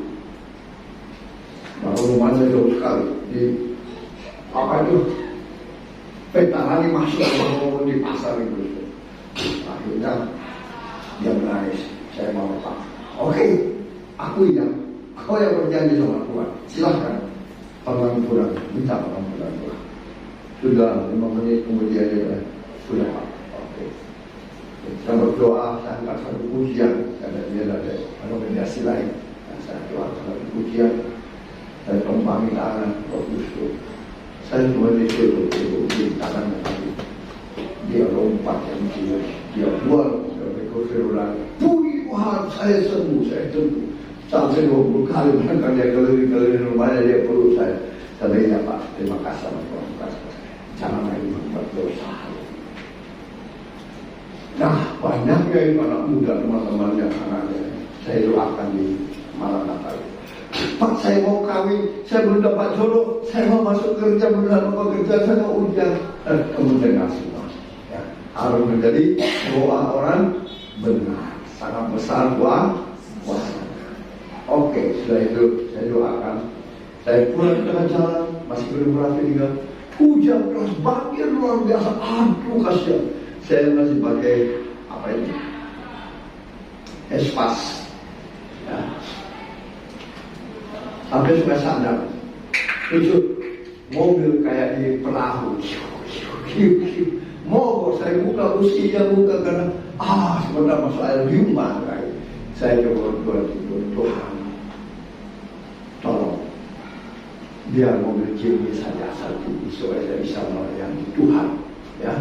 Nah rumahnya jauh sekali, di apa itu, petani masuk di pasar itu. Akhirnya dia menangis, saya mau Pak, oke, aku ya, kau yang berjanji sama Tuhan, silahkan pengampunan, minta pengampunan Tuhan. Sudah 5 menit kemudian dia sudah Pak, oke. Saya berdoa, saya angkat satu pujian, karena dia ada organisasi lain. Saya doa satu pujian, saya tumpangi tangan Roh Kudus. Saya cuma disuruh di tangan tadi. Dia lompat yang kiri, dia buat dari kursi roda. Puji Tuhan, saya sembuh, saya sembuh. Sampai 20 kali, bahkan dia keliling-keliling rumahnya, dia perlu saya. Saya bilang, Pak, terima kasih sama Tuhan. Jangan lagi membuat dosa. Nah, banyaknya itu anak muda, teman-teman yang anaknya saya doakan di malam Natal. Pak, saya mau kawin, saya belum dapat jodoh, saya mau masuk kerja, belum dapat pekerjaan, saya mau ujian. Kemudian semua ya, harus menjadi doa orang benar, sangat besar kuasa. Oke, setelah itu saya doakan. Saya pulang ke jalan, masih belum berarti tinggal. Hujan keras, banjir luar biasa, aduh kasihan. Saya masih pakai apa ini? Espas. Ya. Sampai sudah sadar. Lucu, mobil kayak di perahu. Mogok, saya buka usia, buka karena sebentar masuk air limbah. Saya coba Tuhan, tolong biar mobil Jimmy saja satu supaya saya bisa melayani Tuhan, ya,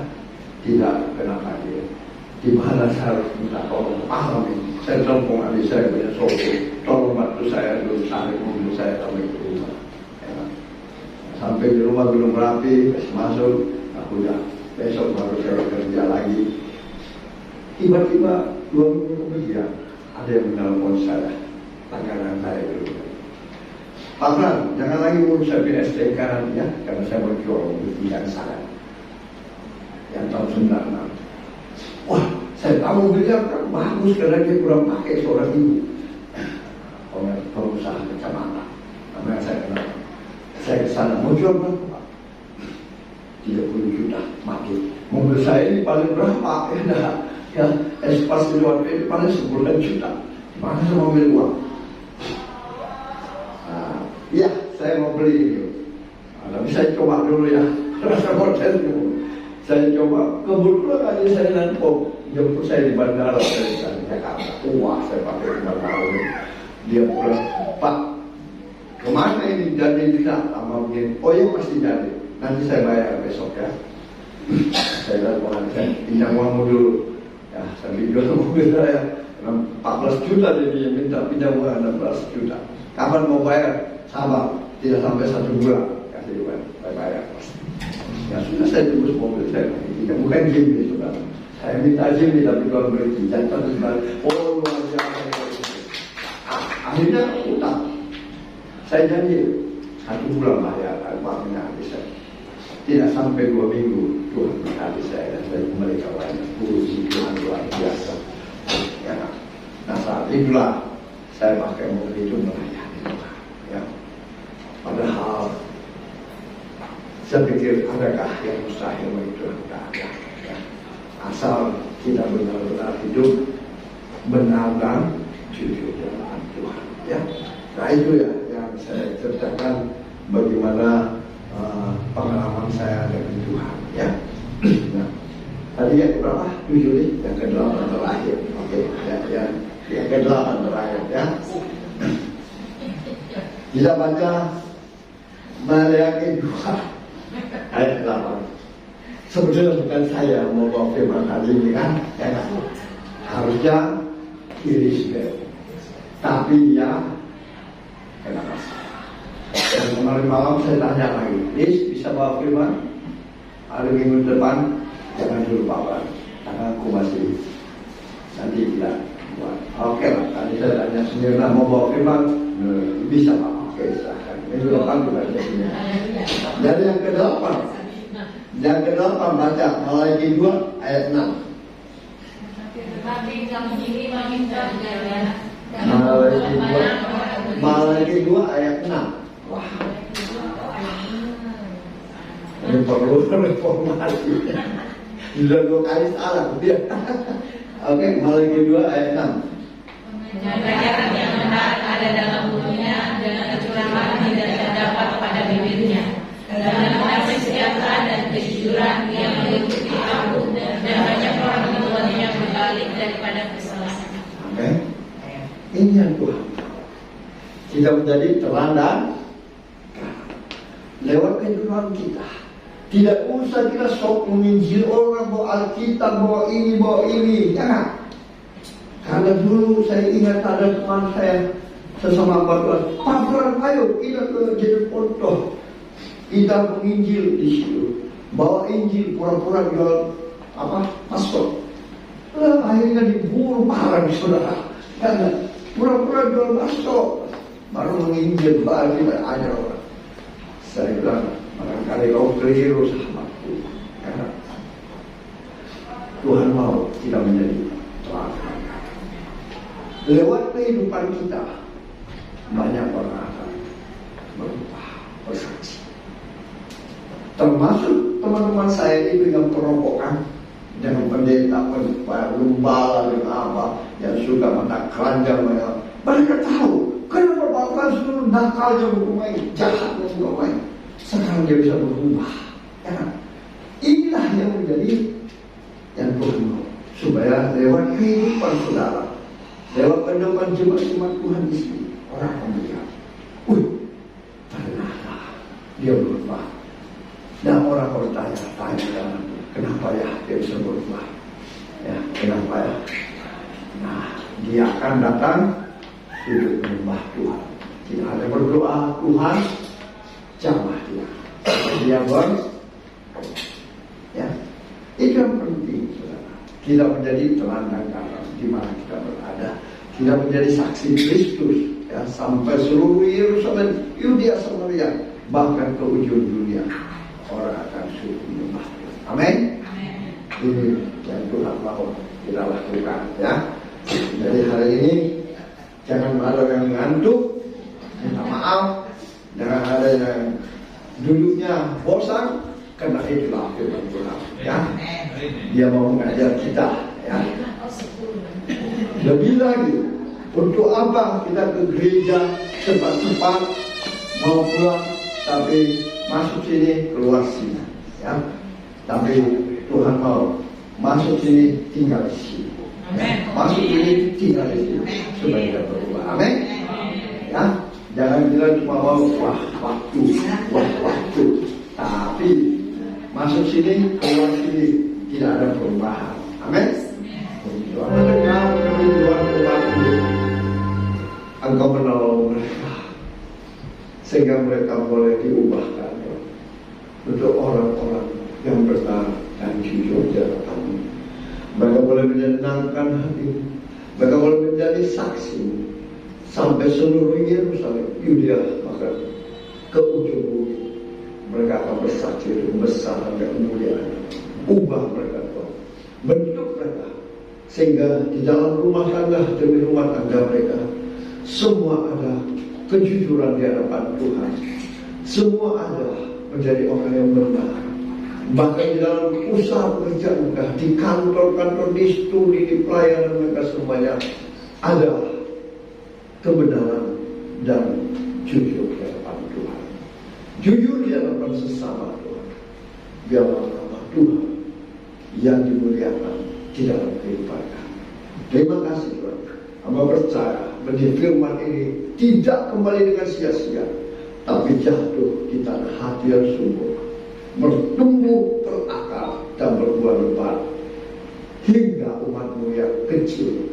tidak kenapa dia. Di mana saya harus minta tolong, paham ini. Saya telepon adik saya punya sopir, tolong bantu saya dulu tarik mobil saya sampai ke rumah. Ya. Sampai di rumah belum rapi, kasih masuk, aku udah besok baru saya kerja lagi. Tiba-tiba 2 minggu kemudian ada yang menelpon saya, langganan saya dulu. Pak Fran, jangan lagi urus saya STNK nanti ya, karena saya mau jual mobil yang sangat. Yang tahun 96. Wah, saya tahu mobilnya kan bagus karena dia kurang pakai seorang ibu. Pengusaha kecamatan. Namanya saya kenal. Saya ke sana, mau jual berapa Pak? 30 juta, mati. Mobil saya ini paling berapa? Ya, Espas di luar ini paling 10 juta. Mana saya mau beli uang? Iya, saya mau beli itu. Tapi saya coba dulu ya, rasa model dulu. Saya coba, kebetulan aja saya nanti jemput saya di bandara dari Jakarta. Wah, saya pakai bandara ini. Dia pulang, Pak, kemana ini jadi tidak lama begini? Oh ya pasti jadi. Nanti saya bayar besok ya. Saya bilang, saya pinjam uangmu dulu. Ya, saya pinjam mobil saya 14 juta dia minta pinjam uang 16 juta. Kapan mau bayar? Sabar, tidak sampai 1 bulan. Kasih uang, saya bayar. Ya sudah, saya tunggu mobil saya. Bukan Jimmy sudah. Saya minta Jimmy tapi kalau beli cincin terus balik. Oh luar biasa. Akhirnya utang. Saya janji 1 bulan bayar. Uangnya habis saya. Tidak sampai 2 minggu Tuhan menghabis saya dan saya kembali ke lain. Puji Tuhan luar biasa. Ya. Nah saat itulah saya pakai mobil itu melayani Tuhan. Ya. Padahal saya pikir adakah yang mustahil itu tidak ada. Ya. Asal kita benar-benar hidup benar dan jujur dalam Tuhan. Ya, nah itu ya yang saya ceritakan bagaimana pengalaman saya dengan Tuhan. Ya, nah, tadi yang berapa? 7 nih, yang ke-8 terakhir. Oke, ya, yang ke-8 terakhir. Ya, kita baca Maleakhi 2 ayat 8. Sebetulnya bukan saya mau bawa firman hari ini kan, ya kan? Harusnya Irisbel, tapi ya kenapa? Dan kemarin malam saya tanya lagi, bisa bawa firman? Hari minggu depan jangan dulu bawa, karena aku masih nanti tidak buat. Oke lah, tadi saya tanya sendiri mau bawa firman, bisa Pak? Oke, silahkan. Minggu depan juga jadinya. Jadi yang ke-8 baca Maleakhi 2 ayat 6. Maleakhi 2 ayat 6. Wah, ini perlu reformasi. Sudah 2 kali salah dia. Oke, Maleakhi 2 ayat 6. Pengajaran yang benar ada dalam mulutnya, dengan kecurangan tidak terdapat pada bibirnya. Dengan kasih sejahtera dan kejujuran yang meliputi aku, dan banyak orang membuatnya berbalik daripada kesalahan. Oke, ini yang Tuhan. Kita menjadi terang dan lewat kehidupan kita. Tidak usah kita sok menginjil orang bawa Alkitab, bawa ini, jangan. Karena dulu saya ingat ada teman saya sesama Tuhan, Pak Fran, ayo kita ke jadi contoh. Kita menginjil di situ, bawa Injil, pura-pura jual paspor. Akhirnya diburu parang saudara. Karena pura-pura jual paspor, baru menginjil, baru kita ajar orang. Saya bilang, barangkali kau keliru sahabatku, karena Tuhan mau kita menjadi teladan. Lewat kehidupan kita, banyak orang akan berubah, bersaksi. Termasuk teman-teman saya itu yang perokokan, dengan pendeta, gembala dan apa, yang suka mata keranjang. Mereka tahu kenapa Bapak suruh nakalnya berumai, jahatnya berumai. Sekarang dia bisa berubah. Ya. Inilah yang menjadi yang Tuhan mau, supaya lewat kehidupan saudara, lewat kehidupan jemaat Tuhan di sini, orang melihat, ternyata dia berubah. Dan orang bertanya-tanya, kenapa ya dia bisa berubah? Ya, kenapa ya? Nah, dia akan datang hidup menyembah Tuhan. Kita ada berdoa, Tuhan jamah dia. Dia ya, itu yang penting, saudara. Kita menjadi teladan garam di mana kita berada. Kita menjadi saksi Kristus, ya, sampai seluruh Yerusalem, Yudea, Samaria, bahkan ke ujung dunia. Orang akan suruh menyembah Tuhan. Amin. Ini yang Tuhan mau kita lakukan, ya. Jadi hari ini jangan ada yang ngantuk, minta maaf. Jangan ada yang duduknya bosan, karena itulah firman Tuhan, ya. Dia mau mengajar kita, ya. Lebih lagi, untuk apa kita ke gereja cepat-cepat mau pulang, tapi masuk sini, keluar sini, ya. Tapi Tuhan mau masuk sini, tinggal di sini. Masuk sini, tinggal di sini, supaya kita berubah. Amin. Ya, jangan bilang cuma mau waktu. Tapi masuk sini, keluar sini, tidak ada perubahan. Amin. Tuhan mendengar kerinduan umatmu. Engkau menolong mereka, sehingga mereka boleh diubahkan untuk orang-orang yang benar dan jujur di hadapan-Mu. Mereka boleh menyenangkan hati, mereka boleh menjadi saksi sampai seluruh Yerusalem, Yudea, bahkan ke ujung bumi. Mereka akan bersaksi besar dan kemuliaan. Ubah mereka, Tuhan, bentuk mereka, sehingga di dalam rumah tangga demi rumah tangga mereka semua ada kejujuran di hadapan Tuhan. Semua adalah menjadi orang yang benar. bahkan di dalam usaha pekerjaan mereka, di kantor-kantor, di studi, di pelayanan mereka semuanya ada kebenaran dan jujur di hadapan Tuhan. Jujur di hadapan sesama Tuhan. Biarlah nama Tuhan yang dimuliakan di dalam kehidupan kami. Terima kasih Tuhan. Hamba percaya bahwa firman ini tidak kembali dengan sia-sia, tapi jatuh di tanah hati yang subur, bertumbuh, terakar, dan berbuah lebat, hingga umatmu yang kecil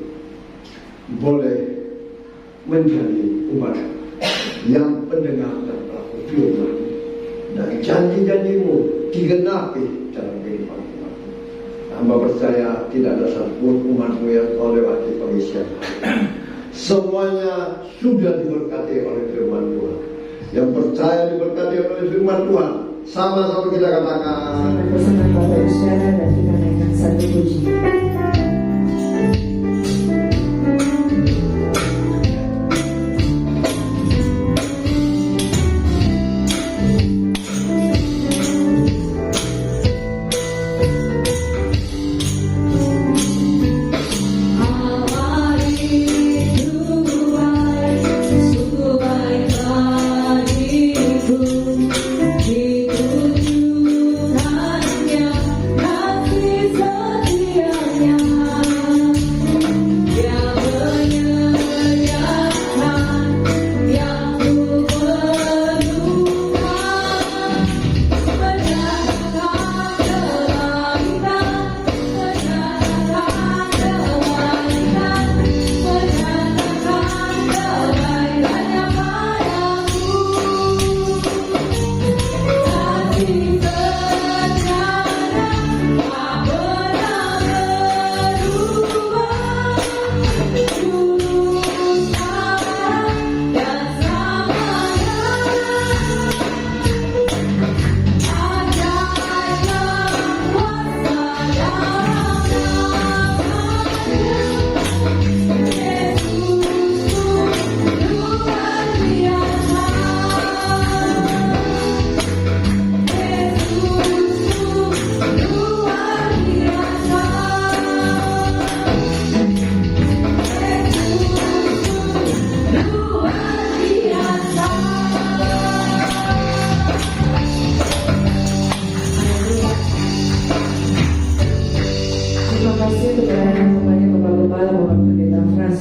boleh menjadi umat yang pendengar dan pelaku firman, dan janji-janjimu digenapi dalam kehidupan umatmu. Hamba percaya tidak ada satupun umatmu yang kau lewati pengisian hari. Semuanya sudah diberkati oleh firman Tuhan. Yang percaya diberkati oleh firman Tuhan, sama-sama kita katakan. Bersama Bapak Ibu Saudara, dan kita naikkan satu puji.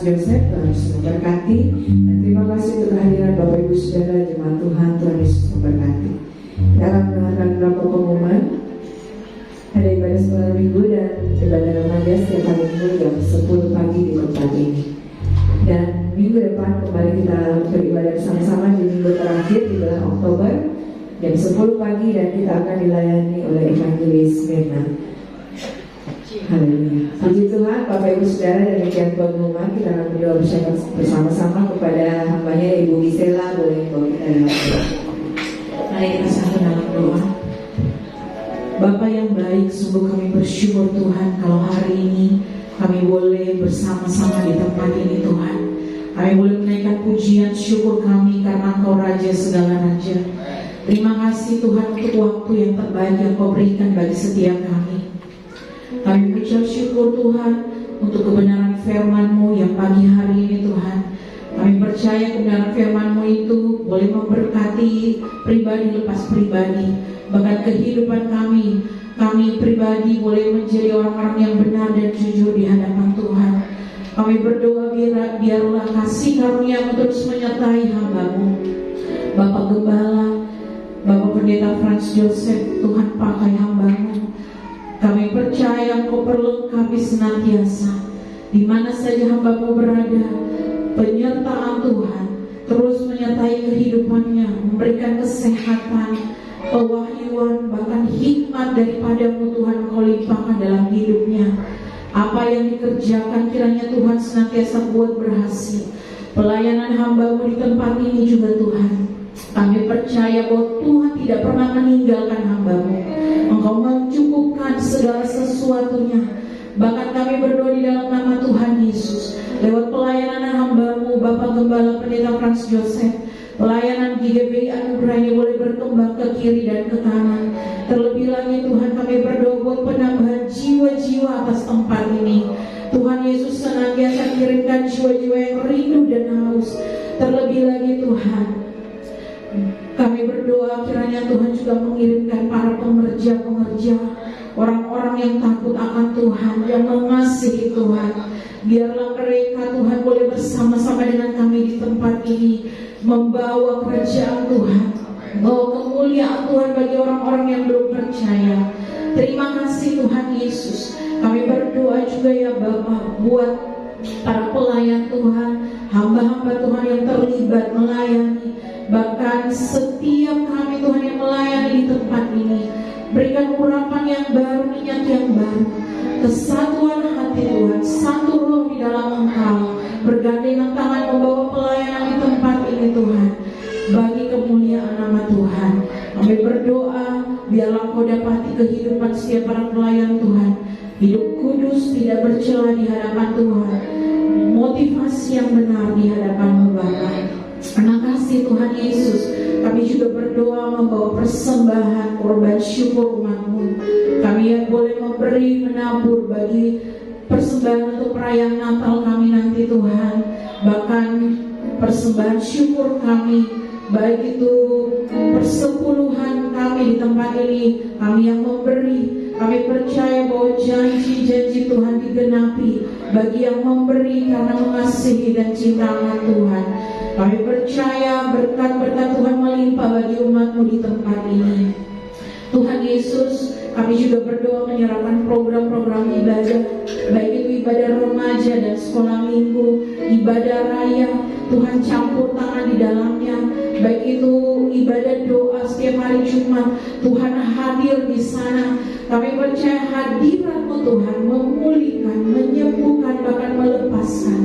Joseph, Tuhan Yesus memberkati. Dan terima kasih untuk kehadiran Bapak Ibu Saudara jemaat Tuhan, Tuhan Yesus memberkati. Kita akan mendengarkan beberapa pengumuman. Ada ibadah sekolah minggu dan ibadah remaja setiap hari minggu jam 10 pagi di tempat ini. Dan minggu depan kembali kita beribadah bersama-sama di minggu terakhir di bulan Oktober jam 10 pagi, dan kita akan dilayani oleh Evangelis Mirna. Haleluya. Puji Tuhan, Bapak Ibu Saudara, demikian pengumuman. Kita akan berdoa bersama-sama kepada hambanya Ibu Gisela. Boleh bawa kita dalam doa. Mari kita satu dalam doa. Bapa yang baik, sungguh kami bersyukur Tuhan kalau hari ini kami boleh bersama-sama di tempat ini Tuhan. Kami boleh menaikkan pujian syukur kami karena Engkau Raja segala Raja. Terima kasih Tuhan untuk waktu yang terbaik yang Kau berikan bagi setiap kami. Kami mengucap syukur Tuhan untuk kebenaran firman-Mu yang pagi hari ini Tuhan. Kami percaya kebenaran firman-Mu itu boleh memberkati pribadi lepas pribadi, bahkan kehidupan kami pribadi boleh menjadi orang-orang yang benar dan jujur di hadapan Tuhan. Kami berdoa biarlah kasih karunia-Mu terus menyertai hamba-Mu. Bapak Gembala, Bapak Pendeta Franz Joseph, Tuhan pakai hamba-Mu. Kami percaya Engkau perlengkapi senantiasa di mana saja hamba-Mu berada. Penyertaan Tuhan terus menyertai kehidupannya, memberikan kesehatan, pewahyuan, bahkan hikmat daripada-Mu Tuhan Engkau limpahkan dalam hidupnya. Apa yang dikerjakan kiranya Tuhan senantiasa buat berhasil. Pelayanan hamba-Mu di tempat ini juga Tuhan, kami percaya bahwa Tuhan tidak pernah meninggalkan hamba-Mu. Engkau mencukupkan segala sesuatunya. Bahkan kami berdoa di dalam nama Tuhan Yesus, lewat pelayanan hamba-Mu Bapak Gembala Pendeta Franz Joseph, Pelayanan GGBI anugerah ini boleh berkembang ke kiri dan ke kanan. Terlebih lagi Tuhan, kami berdoa buat penambahan jiwa-jiwa atas tempat ini. Tuhan Yesus senantiasa kirimkan jiwa-jiwa yang rindu dan haus. Terlebih lagi Tuhan, kami berdoa kiranya Tuhan juga mengirimkan para pengerja-pengerja, orang-orang yang takut akan Tuhan, yang mengasihi Tuhan. Biarlah mereka Tuhan boleh bersama-sama dengan kami di tempat ini, membawa kerajaan Tuhan, membawa kemuliaan Tuhan bagi orang-orang yang belum percaya. Terima kasih Tuhan Yesus. Kami berdoa juga ya Bapa buat para pelayan Tuhan, hamba-hamba Tuhan yang terlibat melayani, bahkan setiap kami Tuhan yang melayani di tempat ini. Berikan urapan yang baru, minyak yang baru, kesatuan hati Tuhan, satu roh di dalam Engkau, bergandengan tangan membawa pelayanan di tempat ini Tuhan, bagi kemuliaan nama Tuhan. Kami berdoa biarlah Kau dapati kehidupan setiap para pelayan Tuhan, hidup kudus, tidak bercela di hadapan Tuhan, motivasi yang benar di hadapan-Mu Bapa. Terima kasih Tuhan Yesus. Kami juga berdoa membawa persembahan korban syukur umat-Mu. Kami yang boleh memberi, menabur bagi persembahan untuk perayaan Natal kami nanti Tuhan. Bahkan persembahan syukur kami, baik itu persepuluhan kami di tempat ini, kami yang memberi. Kami percaya bahwa janji-janji Tuhan digenapi bagi yang memberi karena mengasihi dan cinta akan Tuhan. Kami percaya berkat-berkat Tuhan melimpah bagi umat-Mu di tempat ini. Tuhan Yesus, kami juga berdoa menyerahkan program-program ibadah, baik itu ibadah remaja dan sekolah minggu, ibadah raya, Tuhan campur tangan di dalamnya, baik itu ibadah doa setiap hari Jumat, Tuhan hadir di sana. Kami percaya hadirat-Mu Tuhan memulihkan, menyembuhkan, bahkan melepaskan.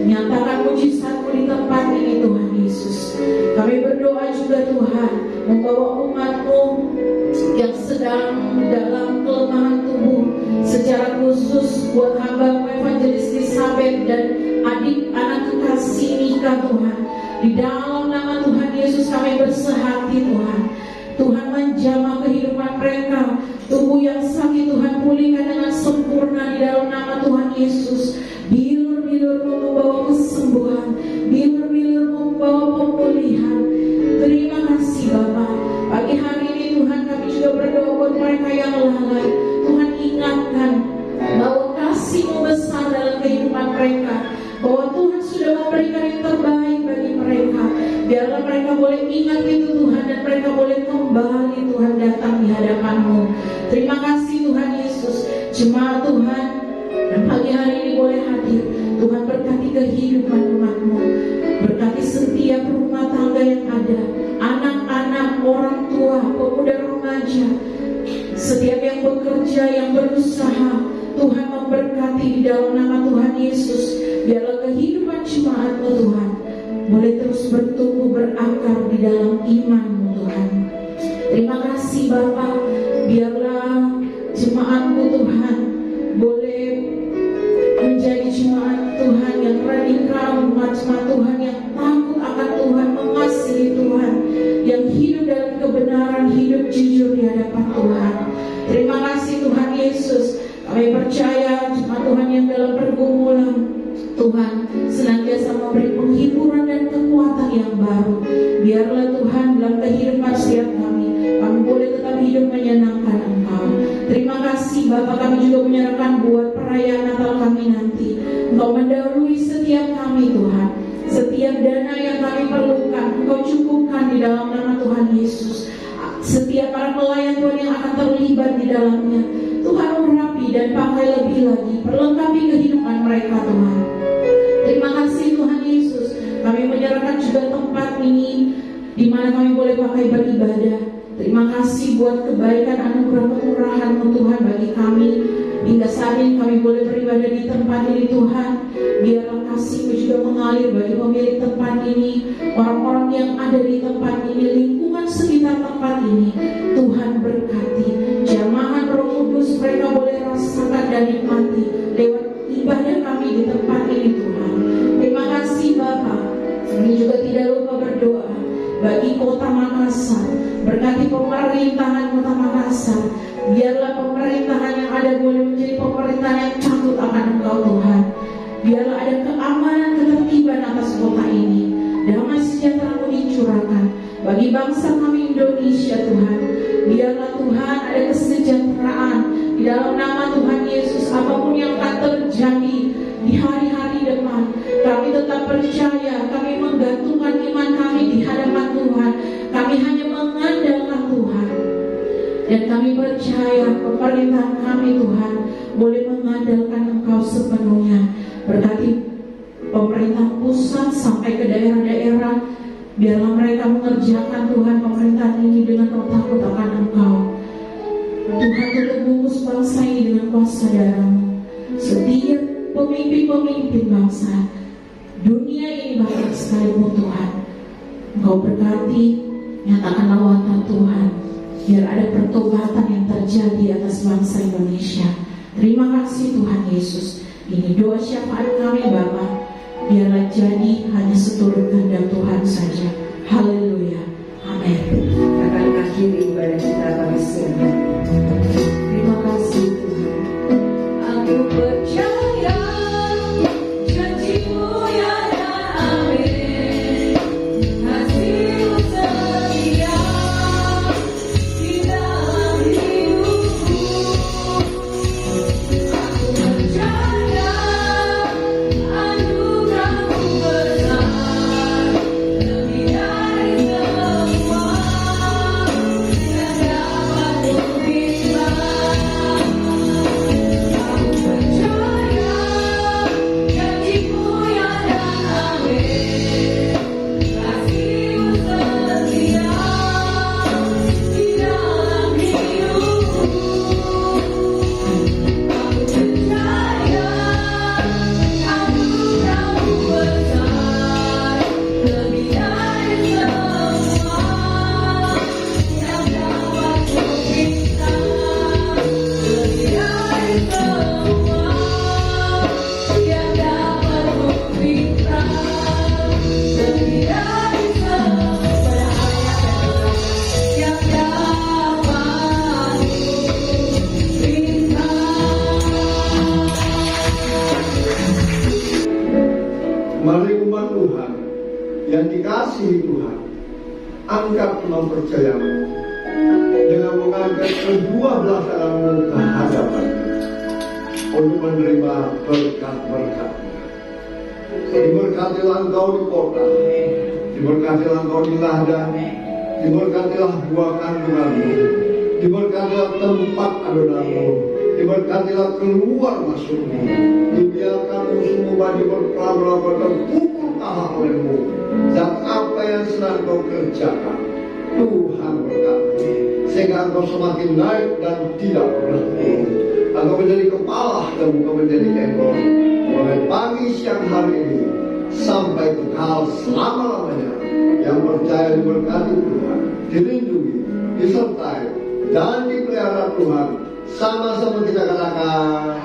Nyatakan mujizat-Mu di tempat ini Tuhan Yesus. Kami berdoa juga Tuhan, membawa umat-Mu yang sedang dalam kelemahan tubuh, secara khusus buat hamba Evangelis Elizabeth dan adik anak kekasih Nika Tuhan. Di dalam nama Tuhan Yesus kami bersehati Tuhan. Tuhan menjamah kehidupan mereka, tubuh yang sakit Tuhan pulihkan dengan sempurna di dalam nama Tuhan Yesus. Bilur-bilur membawa kesembuhan, bilur-bilur membawa pemulihan. Terima kasih Bapa. Pagi hari ini Tuhan kami juga berdoa buat mereka yang lalai. Tuhan ingatkan bahwa kasih-Mu besar dalam kehidupan mereka, bahwa Tuhan sudah memberikan yang terbaik bagi mereka. Biarlah mereka boleh ingat itu Tuhan, dan mereka boleh kembali Tuhan datang di hadapan-Mu. Terima kasih Tuhan Yesus. Jemaat Tuhan dan pagi hari ini boleh hadir. Tuhan berkati kehidupan umat-Mu, berkati setiap rumah tangga yang ada, anak-anak, orang tua, pemuda remaja, setiap yang bekerja, yang berusaha. Tuhan memberkati di dalam nama Tuhan Yesus. Biarlah kehidupan jemaat-Mu Tuhan boleh terus bertumbuh, berakar di dalam iman-Mu Tuhan. Terima kasih Bapa. Biarlah jemaat-Mu Tuhan boleh menjadi jemaat Tuhan yang radikal, jemaat Tuhan yang takut akan Tuhan, mengasihi Tuhan, yang hidup dalam kebenaran, hidup jujur di hadapan Tuhan. Terima kasih Tuhan Yesus. Kami percaya jemaat Tuhan yang dalam pergumulan, Tuhan senantiasa memberi penghiburan dan kekuatan yang baru. Biarlah Tuhan dalam kehidupan setiap kami boleh tetap hidup menyenangkan Engkau. Terima kasih Bapa. Kami juga menyerahkan buat perayaan Natal kami nanti. Engkau mendahului setiap kami Tuhan. Setiap dana yang kami perlukan Engkau cukupkan di dalam nama Tuhan Yesus. Setiap para pelayan Tuhan yang akan terlibat di dalamnya, Tuhan urapi dan pakai lebih lagi, perlengkapi kehidupan mereka Tuhan. Terima kasih Tuhan Yesus. Kami menyerahkan juga tempat ini di mana kami boleh pakai beribadah. Terima kasih buat kebaikan anugerah kemurahan-Mu Tuhan bagi kami. Hingga saat ini kami boleh beribadah di tempat ini Tuhan. Biarlah kasih-Mu juga mengalir bagi pemilik tempat ini, orang-orang yang ada di tempat ini, lingkungan sekitar tempat ini. Tuhan berkati jamaah Roh Kudus, mereka boleh rasakan dan nikmati lewat ibadah kami di tempat ini Tuhan. Terima kasih Bapa. Kami juga tidak lupa berdoa Makassar. Berkati pemerintahan Kota Makassar. Biarlah pemerintahan yang ada boleh menjadi pemerintahan yang takut akan Engkau Tuhan. Biarlah ada keamanan, ketertiban atas kota ini. Damai sejahtera-Mu dicurahkan bagi bangsa kami Indonesia Tuhan. Biarlah Tuhan ada kesejahteraan di dalam nama Tuhan Yesus. Apapun yang akan terjadi di hari-hari depan, kami tetap percaya, kami menggantungkan iman kami di hadapan Tuhan. Kami hanya mengandalkan Tuhan. Dan kami percaya pemerintahan kami Tuhan boleh mengandalkan Engkau sepenuhnya. Berkati pemerintah pusat sampai ke daerah-daerah. Biarlah mereka mengerjakan Tuhan pemerintahan ini dengan takut akan Engkau. Tuhan tutup bungkus bangsa ini dengan kuasa darah-Mu. Setiap pemimpin-pemimpin bangsa dunia ini bahkan sekalipun Tuhan, Engkau berkati, nyatakan lawatan Tuhan. Biar ada pertobatan yang terjadi atas bangsa Indonesia. Terima kasih Tuhan Yesus. Ini doa syafaat kami Bapa. Biarlah jadi hanya seturut kehendak Tuhan saja. Haleluya. Amin. Akan akhiri ibadah kita pada siang hari. Terima kasih Tuhan. Aku percaya janji-Mu ya dan amin. Kasih-Mu setia di dalam hidupku. Aku percaya anugerah-Mu besar, lebih dari semua yang dapat kuminta. Aku percaya janji-Mu ya dan amin. Kasih-Mu setia di dalam hidupku. Aku percaya anugerah-Mu besar, lebih dari semua yang dapat kuminta. Lebih dari semua yang dapat kuminta. Lebih dari semua yang dapat kuminta. Mari umat Tuhan yang dikasihi Tuhan, angkat mempercayamu dengan mengangkat kedua belah tanganmu ke hadapan untuk menerima berkat-berkat-Nya. Diberkatilah engkau di kota, diberkatilah engkau di ladang, diberkatilah buah kandunganmu, diberkatilah tempat adonanmu, diberkatilah keluar masukmu, dibiarkan musuhmu bagi berperang terpukul kalah olehmu, dan apa yang sedang kau kerjakan Tuhan berkati, sehingga engkau semakin naik dan tidak berhenti. Engkau menjadi kepala dan engkau menjadi ekor, mulai pagi siang hari ini sampai kekal selama-lamanya. Yang percaya diberkati Tuhan, dilindungi, disertai, dan dipelihara Tuhan. Sama-sama kita katakan